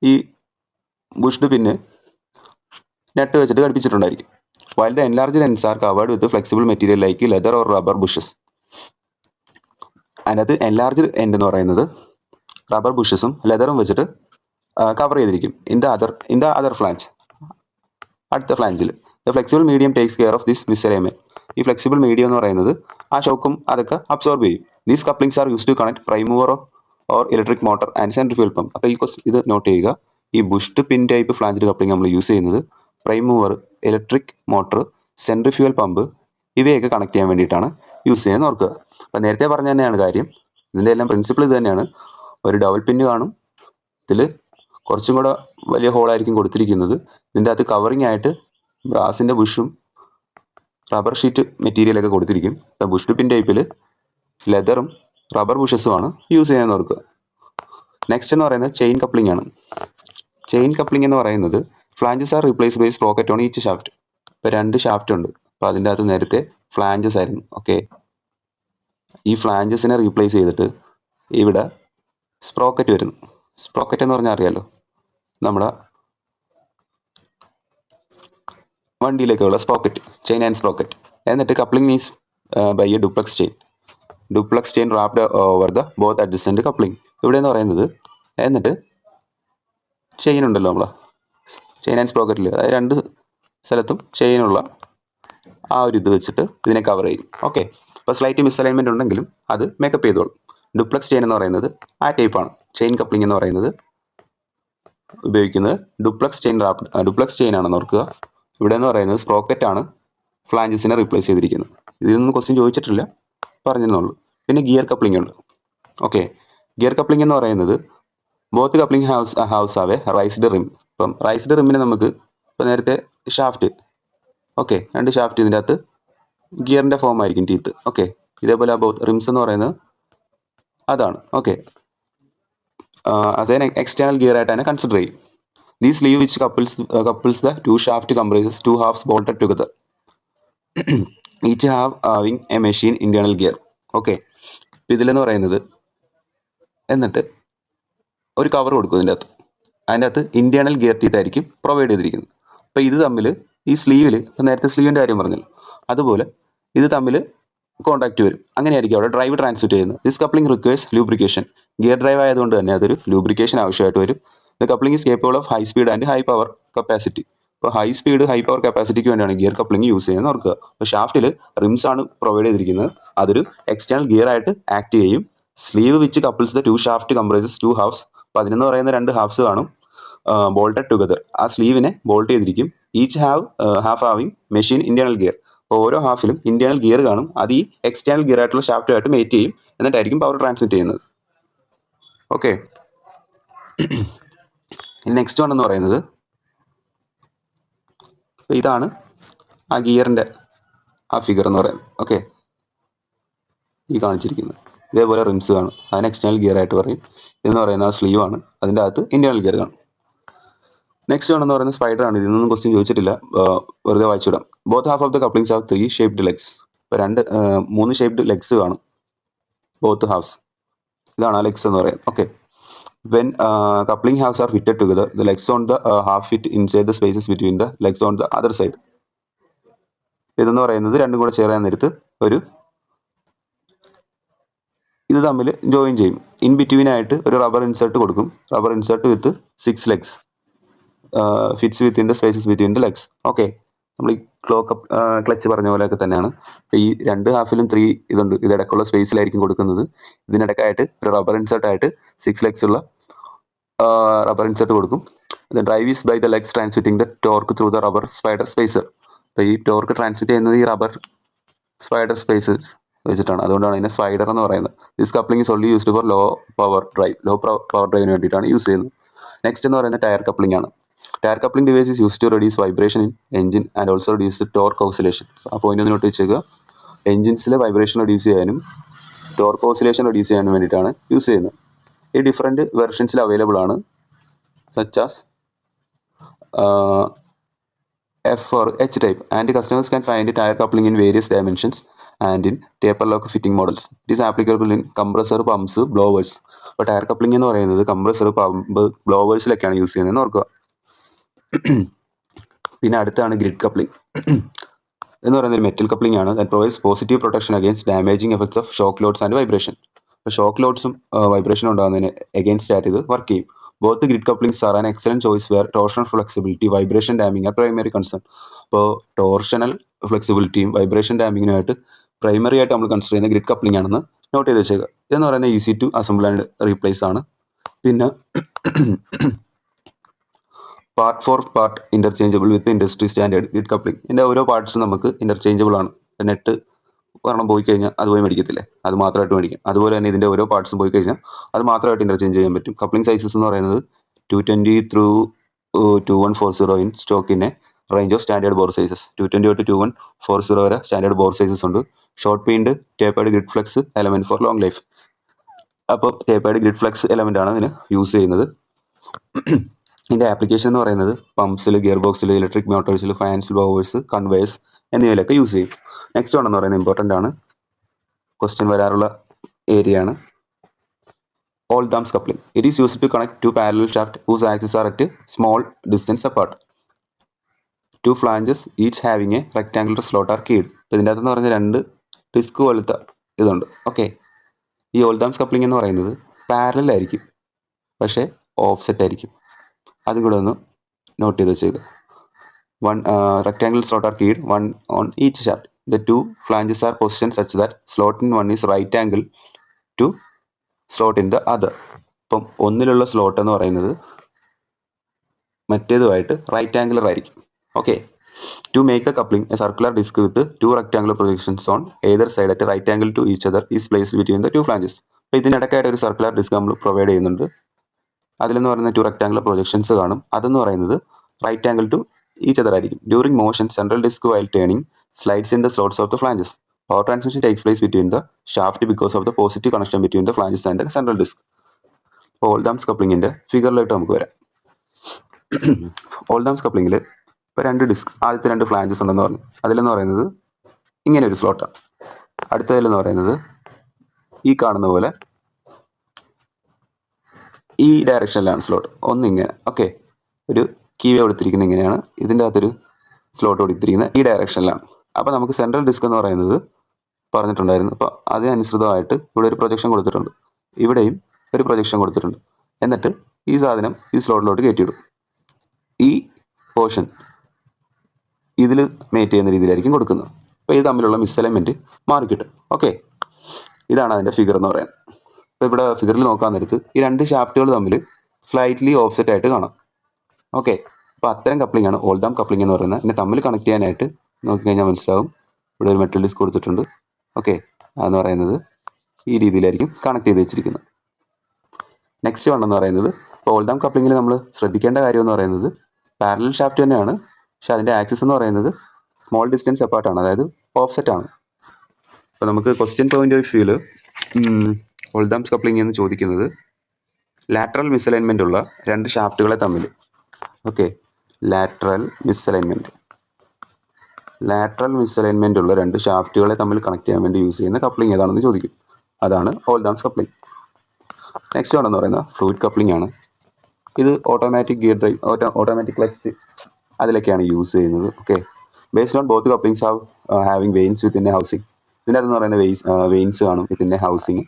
ഈ ബുഷ് ടു പിന്ന് നെറ്റ് വെച്ചിട്ട് ഘടിപ്പിച്ചിട്ടുണ്ടായിരിക്കും. While the enlarged ends are covered with flexible material like leather or rubber bushes. അതിനകത്ത് enlarged end എന്ന് പറയുന്നത് റബ്ബർ ബുഷസും ലെതറും വെച്ചിട്ട് കവർ ചെയ്തിരിക്കും. ഇൻ ദ അതർ ഫ്ലാഞ്ച്, അടുത്ത ഫ്ലാഞ്ചിൽ the flexible medium takes care of this misalignment. ഈ ഫ്ലെക്സിബിൾ മീഡിയം എന്ന് പറയുന്നത് ആ ഷോക്കും അതൊക്കെ അബ്സോർബ് ചെയ്യും. These couplings are use to connect prime mover or electric motor and centrifugal pump. അപ്പോൾ ഇത് നോട്ട് ചെയ്യുക. ഈ bush to pin type flanged coupling നമ്മൾ യൂസ് ചെയ്യുന്നത് prime mover, electric motor, centrifugal pump ഇവയൊക്കെ കണക്ട് ചെയ്യാൻ വേണ്ടിയിട്ടാണ് യൂസ് ചെയ്യാൻ ഓർക്കുക. അപ്പോൾ നേരത്തെ പറഞ്ഞ തന്നെയാണ് കാര്യം. ഇതിൻ്റെ എല്ലാം പ്രിൻസിപ്പിൾ ഇത് തന്നെയാണ്. ഒരു ഡബിൾ പിന്ന് കാണും. ഇതിൽ കുറച്ചും കൂടെ വലിയ ഹോളായിരിക്കും കൊടുത്തിരിക്കുന്നത്. ഇതിൻ്റെ അകത്ത് കവറിങ് ആയിട്ട് ബ്രാസിൻ്റെ ബുഷും റബ്ബർ ഷീറ്റ് മെറ്റീരിയലൊക്കെ കൊടുത്തിരിക്കും. അപ്പോൾ ബുഷ് ടു പിൻ ടൈപ്പിൽ ലെതറും റബ്ബർ ബുഷസുമാണ് യൂസ് ചെയ്യാൻ ഓർക്കുക. നെക്സ്റ്റ് എന്ന് പറയുന്നത് ചെയിൻ കപ്ലിംഗ് ആണ്. ചെയിൻ കപ്ലിംഗ് എന്ന് പറയുന്നത് flanges are replace by sprocket on each shaft. ഇപ്പോൾ 2 ഷാഫ്റ്റ് ഉണ്ട്. അപ്പോൾ അതിൻ്റെ അകത്ത് നേരത്തെ ഫ്ലാഞ്ചസ് ആയിരുന്നു. ഓക്കെ, ഈ ഫ്ലാഞ്ചസിനെ റീപ്ലേസ് ചെയ്തിട്ട് ഇവിടെ സ്പ്രോക്കറ്റ് വരുന്നു. സ്പ്രോക്കറ്റ് എന്ന് പറഞ്ഞാൽ അറിയാലോ, നമ്മുടെ വണ്ടിയിലേക്കുള്ള സ്പ്രോക്കറ്റ്, ചെയിൻ ആൻഡ് സ്പ്രോക്കറ്റ്. എന്നിട്ട് coupling is by a duplex chain wrapped over the both adjacent coupling. ഇവിടെ എന്ന് പറയുന്നത് എന്നിട്ട് ചെയിൻ ഉണ്ടല്ലോ നമ്മളെ ചെയിൻ ആൻഡ് സ്പ്രോക്കറ്റിൽ, അതായത് 2 സ്ഥലത്തും ചെയിനുള്ള ആ ഒരു ഇത് വെച്ചിട്ട് ഇതിനെ കവർ ചെയ്യും. ഓക്കെ, അപ്പോൾ സ്ലൈറ്റ് മിസ്അലൈൻമെൻറ്റ് ഉണ്ടെങ്കിലും അത് മേക്കപ്പ് ചെയ്തോളും. ഡുപ്ലക്സ് ചെയിൻ എന്ന് പറയുന്നത് ആ ടൈപ്പാണ്. ചെയിൻ കപ്ലിംഗ് എന്ന് പറയുന്നത് ഉപയോഗിക്കുന്നത് ഡുപ്ലക്സ് ചെയിൻ ആണെന്ന് ഓർക്കുക. ഇവിടെ എന്ന് പറയുന്നത് സ്പ്രോക്കറ്റ് ആണ് ഫ്ലാഞ്ചസിനെ റീപ്ലേസ് ചെയ്തിരിക്കുന്നത്. ഇതൊന്നും ക്വസ്റ്റ്യൻ ചോദിച്ചിട്ടില്ല, പറഞ്ഞെന്നുള്ളൂ. പിന്നെ ഗിയർ കപ്ലിംഗ് ഉണ്ട്. ഓക്കെ, ഗിയർ കപ്ലിംഗ് എന്ന് പറയുന്നത് ബോത്ത് കപ്ലിംഗ് ഹൗസ് ആവേ റൈസ്ഡ് റിം. ഇപ്പം റൈസ്ഡ് റിമ്മിന് നമുക്ക് ഇപ്പം നേരത്തെ ഷാഫ്റ്റ്, ഓക്കെ, 2 ഷാഫ്റ്റ്, ഇതിൻ്റെ അകത്ത് ഗിയറിൻ്റെ ഫോം ആയിരിക്കും ടീത്ത്. ഓക്കെ, ഇതേപോലെ ബോത്ത് റിംസ് എന്ന് പറയുന്നത് അതാണ്. Okay, as an external gear ആയിട്ട് തന്നെ കൺസിഡർ ചെയ്യും. The sleeve which couples the 2 shaft comprises 2 halves bolted together. Each having a machine internal gear. Okay, ഇപ്പം ഇതിലെന്ന് പറയുന്നത് എന്നിട്ട് ഒരു കവർ കൊടുക്കും അതിൻ്റെ അകത്ത് ഇന്റേണൽ ഗിയർ ടീത്ത് ആയിരിക്കും പ്രൊവൈഡ് ചെയ്തിരിക്കുന്നത്. അപ്പോൾ ഇത് തമ്മിൽ ഈ സ്ലീവിൽ, ഇപ്പം നേരത്തെ സ്ലീവിൻ്റെ കാര്യം പറഞ്ഞല്ലോ, അതുപോലെ ഇത് തമ്മിൽ കോൺടാക്റ്റ് വരും. അങ്ങനെയായിരിക്കും അവിടെ ഡ്രൈവ് ട്രാൻസ്മിറ്റ് ചെയ്യുന്നത്. This coupling requires lubrication. Gear drive ആയതുകൊണ്ട് തന്നെ അതൊരു ലൂബ്രിക്കേഷൻ ആവശ്യമായിട്ട് വരും. The coupling is capable of high speed and high power capacity. ഇപ്പോൾ ഹൈ സ്പീഡ് ഹൈ പവർ കപ്പാസിറ്റിക്ക് വേണ്ടിയാണ് ഗിയർ കപ്ലിംഗ് യൂസ് ചെയ്യുന്നത് ഓർക്കുക. അപ്പോൾ ഷാഫ്റ്റിൽ റിംസ് ആണ് പ്രൊവൈഡ് ചെയ്തിരിക്കുന്നത്. അതൊരു എക്സ്റ്റേണൽ ഗിയർ ആയിട്ട് ആക്ട് ചെയ്യും. Sleeve which couples the 2 shaft comprises 2 halves. അപ്പോൾ അതിനെന്ന് പറയുന്ന 2 halves കാണും ബോൾട്ടഡ് ടുഗദർ. ആ സ്ലീവിനെ ബോൾട്ട് ചെയ്തിരിക്കും. Each half having machine internal gear. അപ്പോൾ ഓരോ ഹാഫിലും ഇന്റേണൽ ഗിയർ കാണും. അത് ഈ എക്സ്റ്റേണൽ ഗിയർ ആയിട്ടുള്ള ഷാഫ്റ്റുമായിട്ട് മേറ്റ് ചെയ്യും. എന്നിട്ടായിരിക്കും പവർ ട്രാൻസ്മിറ്റ് ചെയ്യുന്നത്. ഓക്കെ, നെക്സ്റ്റ് വൺ എന്ന് പറയുന്നത് ഇതാണ് ആ ഗിയറിൻ്റെ ആ ഫിഗർ എന്ന് പറയുന്നത്. ഓക്കെ, ഈ കാണിച്ചിരിക്കുന്നത് ഇതേപോലെ റിംസ് കാണും. അതിന് എക്സ്റ്റേണൽ ഗിയർ ആയിട്ട് പറയും. ഇതെന്ന് പറയുന്നത് ആ സ്ലീവ് ആണ്. അതിൻ്റെ അകത്ത് ഇന്റേണൽ ഗിയർ കാണും. നെക്സ്റ്റ് വൺ എന്ന് പറയുന്നത് സ്പൈഡർ ആണ്. ഇതിനൊന്നും ക്വസ്റ്റ്യൻ ചോദിച്ചിട്ടില്ല, വെറുതെ വായിച്ചിടാം. Both half of the couplings have 3 shaped legs. ഇപ്പോൾ 3 shaped legs കാണും ബോത്ത് ഹാഫ്സ്. ഇതാണ് ആ ലെഗ്സ് എന്ന് പറയുന്നത്. Okay, when coupling halves are fitted together the legs on the half fit inside the spaces between the legs on the other side. ഇതെന്ന് പറയുന്നത് രണ്ടും കൂടെ ചേരാൻ നേരത്ത് ഇത് തമ്മിൽ ജോയിൻ ചെയ്യും. ഇൻ ബിറ്റ്വീൻ ആയിട്ട് ഒരു റബ്ബർ ഇൻസേർട്ട് കൊടുക്കും. Rubber insert with 6 legs fits within the spaces between the legs. Okay, നമ്മൾ ഈ ക്ലച്ച് പറഞ്ഞ പോലെയൊക്കെ തന്നെയാണ്. അപ്പോൾ ഈ രണ്ട് ഹാഫിലും 3 ഇതുണ്ട്. ഇതിടക്കുള്ള സ്പേസിലായിരിക്കും കൊടുക്കുന്നത്. ഇതിനിടക്കായിട്ട് ഒരു റബ്ബർ ഇൻസെർട്ടായിട്ട് 6 legs ഉള്ള റബ്ബർ ഇൻസെർട്ട് കൊടുക്കും. The drive is by the legs transmitting the torque through the rubber spider spacer. അപ്പോൾ ഈ ടോർക്ക് ട്രാൻസ്മിറ്റ് ചെയ്യുന്നത് ഈ റബ്ബർ സ്പൈഡർ സ്പേസ് വെച്ചിട്ടാണ്. അതുകൊണ്ടാണ് ഇതിനെ സ്പൈഡർ എന്ന് പറയുന്നത്. This coupling is only used for low power ഡ്രൈവിന് വേണ്ടിയിട്ടാണ് യൂസ് ചെയ്യുന്നത്. നെക്സ്റ്റ് എന്ന് പറയുന്നത് ടയർ കപ്ലിംഗ് ആണ്. Tyre coupling device is use to reduce vibration in engine and also reduce torque oscillation. ആ പോയിന്റ് ഒന്ന് നോട്ട് വെച്ചേക്കുക. എഞ്ചിൻസിലെ വൈബ്രേഷൻ റെഡ്യൂസ് ചെയ്യാനും ടോർക്ക് ഓസിലേഷൻ റെഡ്യൂസ് ചെയ്യാനും വേണ്ടിയിട്ടാണ് യൂസ് ചെയ്യുന്നത്. ഈ ഡിഫറെൻറ്റ് വെർഷൻസിൽ അവൈലബിൾ ആണ്. Such as F or H type, and customers can find tire coupling in various dimensions and in taper lock fitting models. It is applicable in compressor, pumps, blowers. അപ്പോൾ tyre coupling എന്ന് പറയുന്നത് compressor, pump, ബ്ലോവേഴ്സിലൊക്കെയാണ് use ചെയ്യുന്നതെന്ന് ഓർക്കുക. പിന്നെ അടുത്താണ് grid coupling എന്ന് പറയുന്നത് ഒരു മെറ്റൽ കപ്ലിംഗ് ആണ്. That provides positive protection against damaging effects of shock loads and vibration. അപ്പോൾ ഷോക്ക് ലോഡ്സും വൈബ്രേഷനും ഉണ്ടാകുന്നതിന് എഗെയിൻസ്റ്റ് ആയിട്ട് ഇത് വർക്ക് ചെയ്യും. Both the grid couplings are an excellent choice where torsional flexibility, vibration damping are primary concern. അപ്പോൾ torsional ഫ്ലെക്സിബിലിറ്റിയും vibration ഡാമ്പിങ്ങിനുമായിട്ട് primary ആയിട്ട് നമ്മൾ കൺസിഡർ ചെയ്യുന്ന ഗ്രിഡ് കപ്ലിംഗ് ആണെന്ന് നോട്ട് ചെയ്ത് വെച്ചേക്കുക. ഇതെന്ന് പറയുന്നത് easy to assemble and replace ആണ്. പിന്നെ part interchangeable with industry standard grid coupling. ഇതിൻ്റെ ഓരോ പാർട്സും നമുക്ക് ഇന്റർചേഞ്ചബിൾ ആണ്. നെറ്റ് ഒരെണ്ണം പോയി കഴിഞ്ഞാൽ അത് പോയി മേടിക്കത്തില്ലേ, അത് മാത്രമായിട്ട് മേടിക്കും. അതുപോലെ തന്നെ ഇതിൻ്റെ ഓരോ പാർട്സും പോയി കഴിഞ്ഞാൽ അത് മാത്രമായിട്ട് ഇൻ്റർചേഞ്ച് ചെയ്യാൻ പറ്റും. കപ്ലിംഗ് സൈസസ് എന്ന് പറയുന്നത് 220 through 2140 ഇൻ സ്റ്റോക്കിൻ്റെ range of standard bore sizes. 220 to 2140 വരെ സ്റ്റാൻഡേർഡ് ബോർ സൈസസ് ഉണ്ട്. Short peened tapered grid flex element for long life. അപ്പോൾ ടേപ്പേർഡ് ഗ്രിഡ് ഫ്ലെക്സ് എലമെൻ്റ് ആണ് ഇതിന് യൂസ് ചെയ്യുന്നത്. ഇതിൻ്റെ ആപ്ലിക്കേഷൻ എന്ന് പറയുന്നത് പമ്പ്സിൽ, ഗിയർ ബോക്സിൽ, ഇലക്ട്രിക് മോട്ടോഴ്സിൽ, ഫാൻസിൽ, ബോവേഴ്സ്, കൺവേഴ്സ് എന്നിവയിലൊക്കെ യൂസ് ചെയ്യും. നെക്സ്റ്റ് ആണെന്ന് പറയുന്നത് ഇമ്പോർട്ടൻ്റ് ആണ്, ക്വസ്റ്റ്യൻ വരാറുള്ള ഏരിയ ആണ്. Oldham's coupling. It is used to connect to parallel shaft whose axis are at small distance apart. Two flanges each having a rectangular slot are keyed. ഇതിൻ്റെ അകത്തെന്ന് പറഞ്ഞാൽ 2 disk പോലത്തെ ഇതുണ്ട്. Okay, ഈ all ദാംസ് coupling എന്ന് പറയുന്നത് parallel ആയിരിക്കും, പക്ഷേ ഓഫ്സെറ്റ് ആയിരിക്കും. അതും കൂടെ ഒന്ന് നോട്ട് ചെയ്ത് വെച്ചേക്കുക. 1 rectangular slot are keyed, 1 on each shaft. The 2 flanges are positioned such that slot in one is right angle to slot in the other. അപ്പം ഒന്നിലുള്ള സ്ലോട്ട് എന്ന് പറയുന്നത് മറ്റേതുമായിട്ട് റൈറ്റ് ആംഗുലർ ആയിരിക്കും. Okay, to make the coupling a circular disc with 2 rectangular projections on either side at a right angle to each other is placed between the 2 flanges. അപ്പോൾ ഇതിനിടയ്ക്കായിട്ട് ഒരു circular disk നമ്മൾ provide ചെയ്യുന്നുണ്ട്. അതിലെന്ന് പറയുന്ന 2 rectangular projections കാണും. അതെന്ന് പറയുന്നത് right angle to each other ആയിരിക്കും. During motion, central disk while turning slides in the slots of the flanges. Power transmission takes place between the shaft because of the positive connection between the flanges and the central disk. Oldham's കപ്ലിങ്ങിൻ്റെ ഫിഗറിലായിട്ട് നമുക്ക് വരാം. All ദാംസ് കപ്ലിങ്ങിൽ ഇപ്പോൾ 2 disk, ആദ്യത്തെ 2 flanges ഉണ്ടെന്ന് പറഞ്ഞു. അതിലെന്ന് പറയുന്നത് ഇങ്ങനെ ഒരു സ്ലോട്ടാണ്. അടുത്തതിലെന്ന് പറയുന്നത് ഈ കാണുന്ന പോലെ ഈ ഡയറക്ഷനിലാണ് സ്ലോട്ട്. ഒന്നിങ്ങനെ. ഓക്കെ, ഒരു കീ കൊടുത്തിരിക്കുന്നത് ഇങ്ങനെയാണ്. ഇതിൻ്റെ അകത്തൊരു സ്ലോട്ട് കൊടുത്തിരിക്കുന്നത് ഈ ഡയറക്ഷനിലാണ്. അപ്പോൾ നമുക്ക് സെൻട്രൽ ഡിസ്ക് എന്ന് പറയുന്നത് പറഞ്ഞിട്ടുണ്ടായിരുന്നു. അപ്പോൾ അതിനനുസൃതമായിട്ട് ഇവിടെ ഒരു പ്രൊജക്ഷൻ കൊടുത്തിട്ടുണ്ട്, ഇവിടെയും ഒരു പ്രൊജക്ഷൻ കൊടുത്തിട്ടുണ്ട്. എന്നിട്ട് ഈ സാധനം ഈ സ്ലോട്ടിലോട്ട് കയറ്റിയിടും. ഈ പോർഷൻ ഇതിൽ മേറ്റ് ചെയ്യുന്ന രീതിയിലായിരിക്കും കൊടുക്കുന്നത്. അപ്പോൾ ഇത് തമ്മിലുള്ള മിസ്അലൈൻമെൻറ്റ് മാറിക്കിട്ടും. ഓക്കെ, ഇതാണ് അതിൻ്റെ ഫിഗർ എന്ന് പറയുന്നത്. അപ്പോൾ ഇവിടെ ഫിഗറിൽ നോക്കാൻ നേരത്ത് ഈ 2 ഷാഫ്റ്റുകൾ തമ്മിൽ സ്ലൈറ്റ്ലി ഓഫ്സെറ്റ് ആയിട്ട് കാണാം. ഓക്കെ, അപ്പോൾ അത്തരം കപ്ലിംഗ് ആണ് ഓൾ ദാം കപ്ലിംഗ് എന്ന് പറയുന്നത്. ഇതിനെ തമ്മിൽ കണക്ട് ചെയ്യാനായിട്ട് നോക്കിക്കഴിഞ്ഞാൽ മനസ്സിലാവും, ഇവിടെ ഒരു മെറ്റൽ ഡിസ്ക് കൊടുത്തിട്ടുണ്ട്. ഓക്കെ, അതെന്ന് പറയുന്നത് ഈ രീതിയിലായിരിക്കും കണക്ട് ചെയ്ത് വെച്ചിരിക്കുന്നത്. നെക്സ്റ്റ് വൺ എന്ന് പറയുന്നത് ഇപ്പോൾ ഓൾ ദാം കപ്ലിങ്ങിൽ നമ്മൾ ശ്രദ്ധിക്കേണ്ട കാര്യം എന്ന് പറയുന്നത് പാരലൽ ഷാഫ്റ്റ് തന്നെയാണ്, പക്ഷേ അതിൻ്റെ ആക്സിസ് എന്ന് പറയുന്നത് സ്മോൾ ഡിസ്റ്റൻസ് അപ്പാർട്ടാണ്, അതായത് ഓഫ്സെറ്റ് ആണ്. അപ്പോൾ നമുക്ക് ക്വസ്റ്റ്യൻ പോയിന്റ് ഓഫ് വ്യൂവിൽ ഓൾ ദാം കപ്ലിംഗ് എന്ന് ചോദിക്കുന്നത് ലാറ്ററൽ മിസ്അലൈൻമെൻ്റ് ഉള്ള 2 ഷാഫ്റ്റുകളെ തമ്മിൽ. ഓക്കെ, ലാറ്ററൽ മിസ്അലൈൻമെൻറ്റ് ഉള്ള 2 ഷാഫ്റ്റുകളെ തമ്മിൽ കണക്ട് ചെയ്യാൻ വേണ്ടി യൂസ് ചെയ്യുന്ന കപ്ലിംഗ് ഏതാണെന്ന് ചോദിക്കും. അതാണ് ഓൾ ദാംസ് കപ്ലിംഗ്. നെക്സ്റ്റ് ആണെന്ന് പറയുന്നത് ഫ്ലൂയിഡ് കപ്ലിംഗ് ആണ്. ഇത് automatic gear drive, automatic clutch അതിലൊക്കെയാണ് യൂസ് ചെയ്യുന്നത്. Okay, based on both couplings having vanes within a housing. ഇതിൻ്റെ അതെന്ന് പറയുന്ന വെയിൻസ് കാണും വിത്തിൻ എ ഹൗസിംഗ്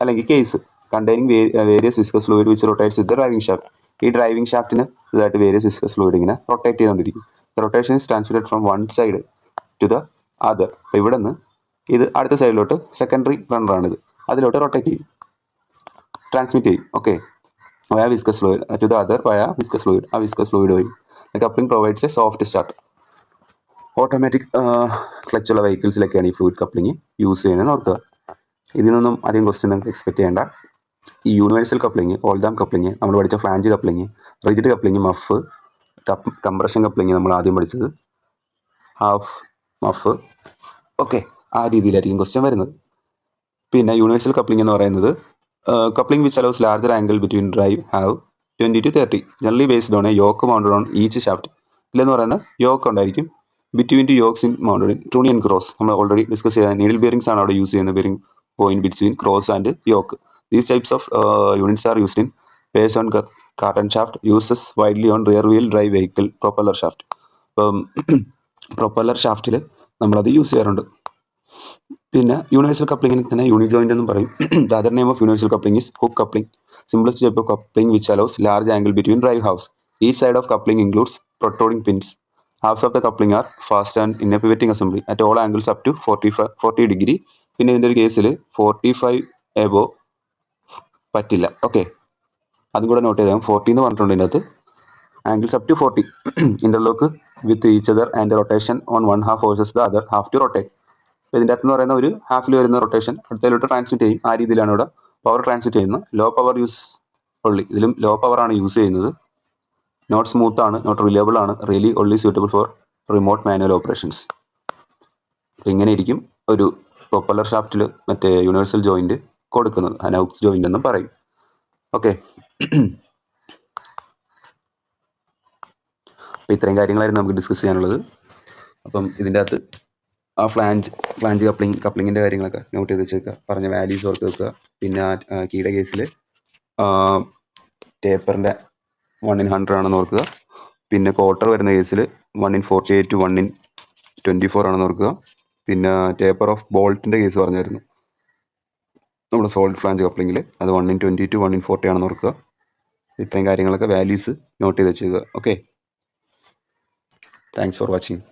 അല്ലെങ്കിൽ case containing various viscous fluid which rotates with the driving shaft. ഈ driving ഷാഫ്റ്റിന് ഇതായിട്ട് വേരിയസ് വിസ്കസ് ഫ്ലൂയിഡ് ഇങ്ങനെ റൊട്ടേറ്റ് ചെയ്തുകൊണ്ടിരിക്കും. The rotation is transmitted from one side to the other. അപ്പോൾ ഇവിടെ നിന്ന് ഇത് അടുത്ത സൈഡിലോട്ട് സെക്കൻഡറി റണ്ണറാണിത്, അതിലോട്ട് റൊട്ടേറ്റ് ചെയ്യും, ട്രാൻസ്മിറ്റ് ചെയ്യും. Okay, via viscous fluid to the other via viscous fluid, ആ വിസ്കസ് ഫ്ലൂയിഡ് വഴി. The coupling provides a soft start. Automatic ക്ലച്ചുള്ള വെഹിക്കിൾസിലൊക്കെയാണ് ഈ ഫ്ലൂയിഡ് കപ്ലിംഗ് യൂസ് ചെയ്യുന്നത് ഓർക്കുക. ഇതിൽ നിന്നും അധികം ക്വസ്റ്റ്യൻ നിങ്ങൾക്ക് എക്സ്പെക്ട് ചെയ്യേണ്ട. ഈ യൂണിവേഴ്സൽ കപ്ലിംഗ്, ഓൾഡാം കപ്ലിംഗ്, നമ്മൾ പഠിച്ച flange coupling, rigid coupling, muff, compression coupling നമ്മൾ ആദ്യം പഠിച്ചത്, ഹാഫ് മഫ്, ഓക്കെ, ആ രീതിയിലായിരിക്കും ക്വസ്റ്റ്യൻ വരുന്നത്. പിന്നെ യൂണിവേഴ്സൽ കപ്ലിംഗ് എന്ന് പറയുന്നത് coupling which allows larger angle between drive have 20 to 30, generally based on a yoke mounted on each shaft. ഇതിലെന്ന് പറയുന്ന യോക്ക് ഉണ്ടായിരിക്കും, between two yokes in mounted in trunnion and cross. നമ്മൾ already discuss ചെയ്ത needle bearings ആണ് അവിടെ use ചെയ്യുന്നത്, bearing point between cross and yoke. These types of units are used in based on cart and shaft, uses widely on rear wheel drive vehicle propeller shaft. അപ്പം propeller ഷാഫ്റ്റിൽ നമ്മളത് use ചെയ്യാറുണ്ട്. പിന്നെ universal കപ്ലിങ്ങിന് തന്നെ യൂണി joint എന്നും പറയും. The other name of universal coupling is hook coupling, simplest type of coupling which allows large angle between drive house. Each side of coupling includes protruding pins. Halves of the coupling are fastened in a pivoting assembly at all angles up to 40 degree. പിന്നെ ഇതിൻ്റെ ഒരു കേസിൽ 45 above പറ്റില്ല. Okay, അതും കൂടെ not ചെയ്താൽ 40 എന്ന് പറഞ്ഞിട്ടുണ്ട് ഇതിനകത്ത്. Angles up to 40. Interlock with each other and rotation on one half forces the other half to rotate. അപ്പോൾ ഇതിൻ്റെ അകത്ത് എന്ന് പറയുന്ന ഒരു ഹാഫിൽ വരുന്ന റൊട്ടേഷൻ അടുത്തതിലോട്ട് ട്രാൻസ്മിറ്റ് ചെയ്യും. ആ രീതിയിലാണ് ഇവിടെ പവർ ട്രാൻസ്മിറ്റ് ചെയ്യുന്നത്. ലോ പവർ യൂസ് ഉള്ളി, ഇതിലും ലോ പവറാണ് യൂസ് ചെയ്യുന്നത്. നോട്ട് സ്മൂത്ത് ആണ്, നോട്ട് റിലയബിൾ ആണ്, really only suitable for remote manual operations. അപ്പോൾ ഇങ്ങനെ ഇരിക്കും ഒരു പ്രൊപ്പല്ലർ ഷാഫ്റ്റിൽ മറ്റേ യൂണിവേഴ്സൽ ജോയിൻറ്റ് കൊടുക്കുന്നത്, ഹനൗക്സ് ജോയിൻ്റ് എന്നും പറയും. ഓക്കെ, അപ്പോൾ ഇത്രയും കാര്യങ്ങളായിരുന്നു നമുക്ക് ഡിസ്കസ് ചെയ്യാനുള്ളത്. അപ്പം ഇതിൻ്റെ അകത്ത് ആ ഫ്ലാഞ്ച് കപ്ലിങ്ങിൻ്റെ കാര്യങ്ങളൊക്കെ നോട്ട് ചെയ്ത് വെച്ചേക്കുക, പറഞ്ഞ വാല്യൂസ് ഓർത്ത് വെക്കുക. പിന്നെ കീയുടെ കേസിൽ ടേപ്പറിൻ്റെ 1/100 ആണെന്ന് ഓർക്കുക. പിന്നെ ക്വാർട്ടർ വരുന്ന കേസിൽ 1/48 to 1/24 ആണെന്ന് ഓർക്കുക. പിന്നെ ടേപ്പർ ഓഫ് ബോൾട്ടിൻ്റെ കേസ് പറഞ്ഞായിരുന്നു നമ്മുടെ സോളിഡ് ഫ്ലാഞ്ച് കപ്ലിങ്ങിൽ, അത് 1/20 to 1/40 ആണെന്ന് ഓർക്കുക. ഇത്രയും കാര്യങ്ങളൊക്കെ വാല്യൂസ് നോട്ട് ചെയ്ത് വെച്ചേക്കുക. Okay, thanks for watching.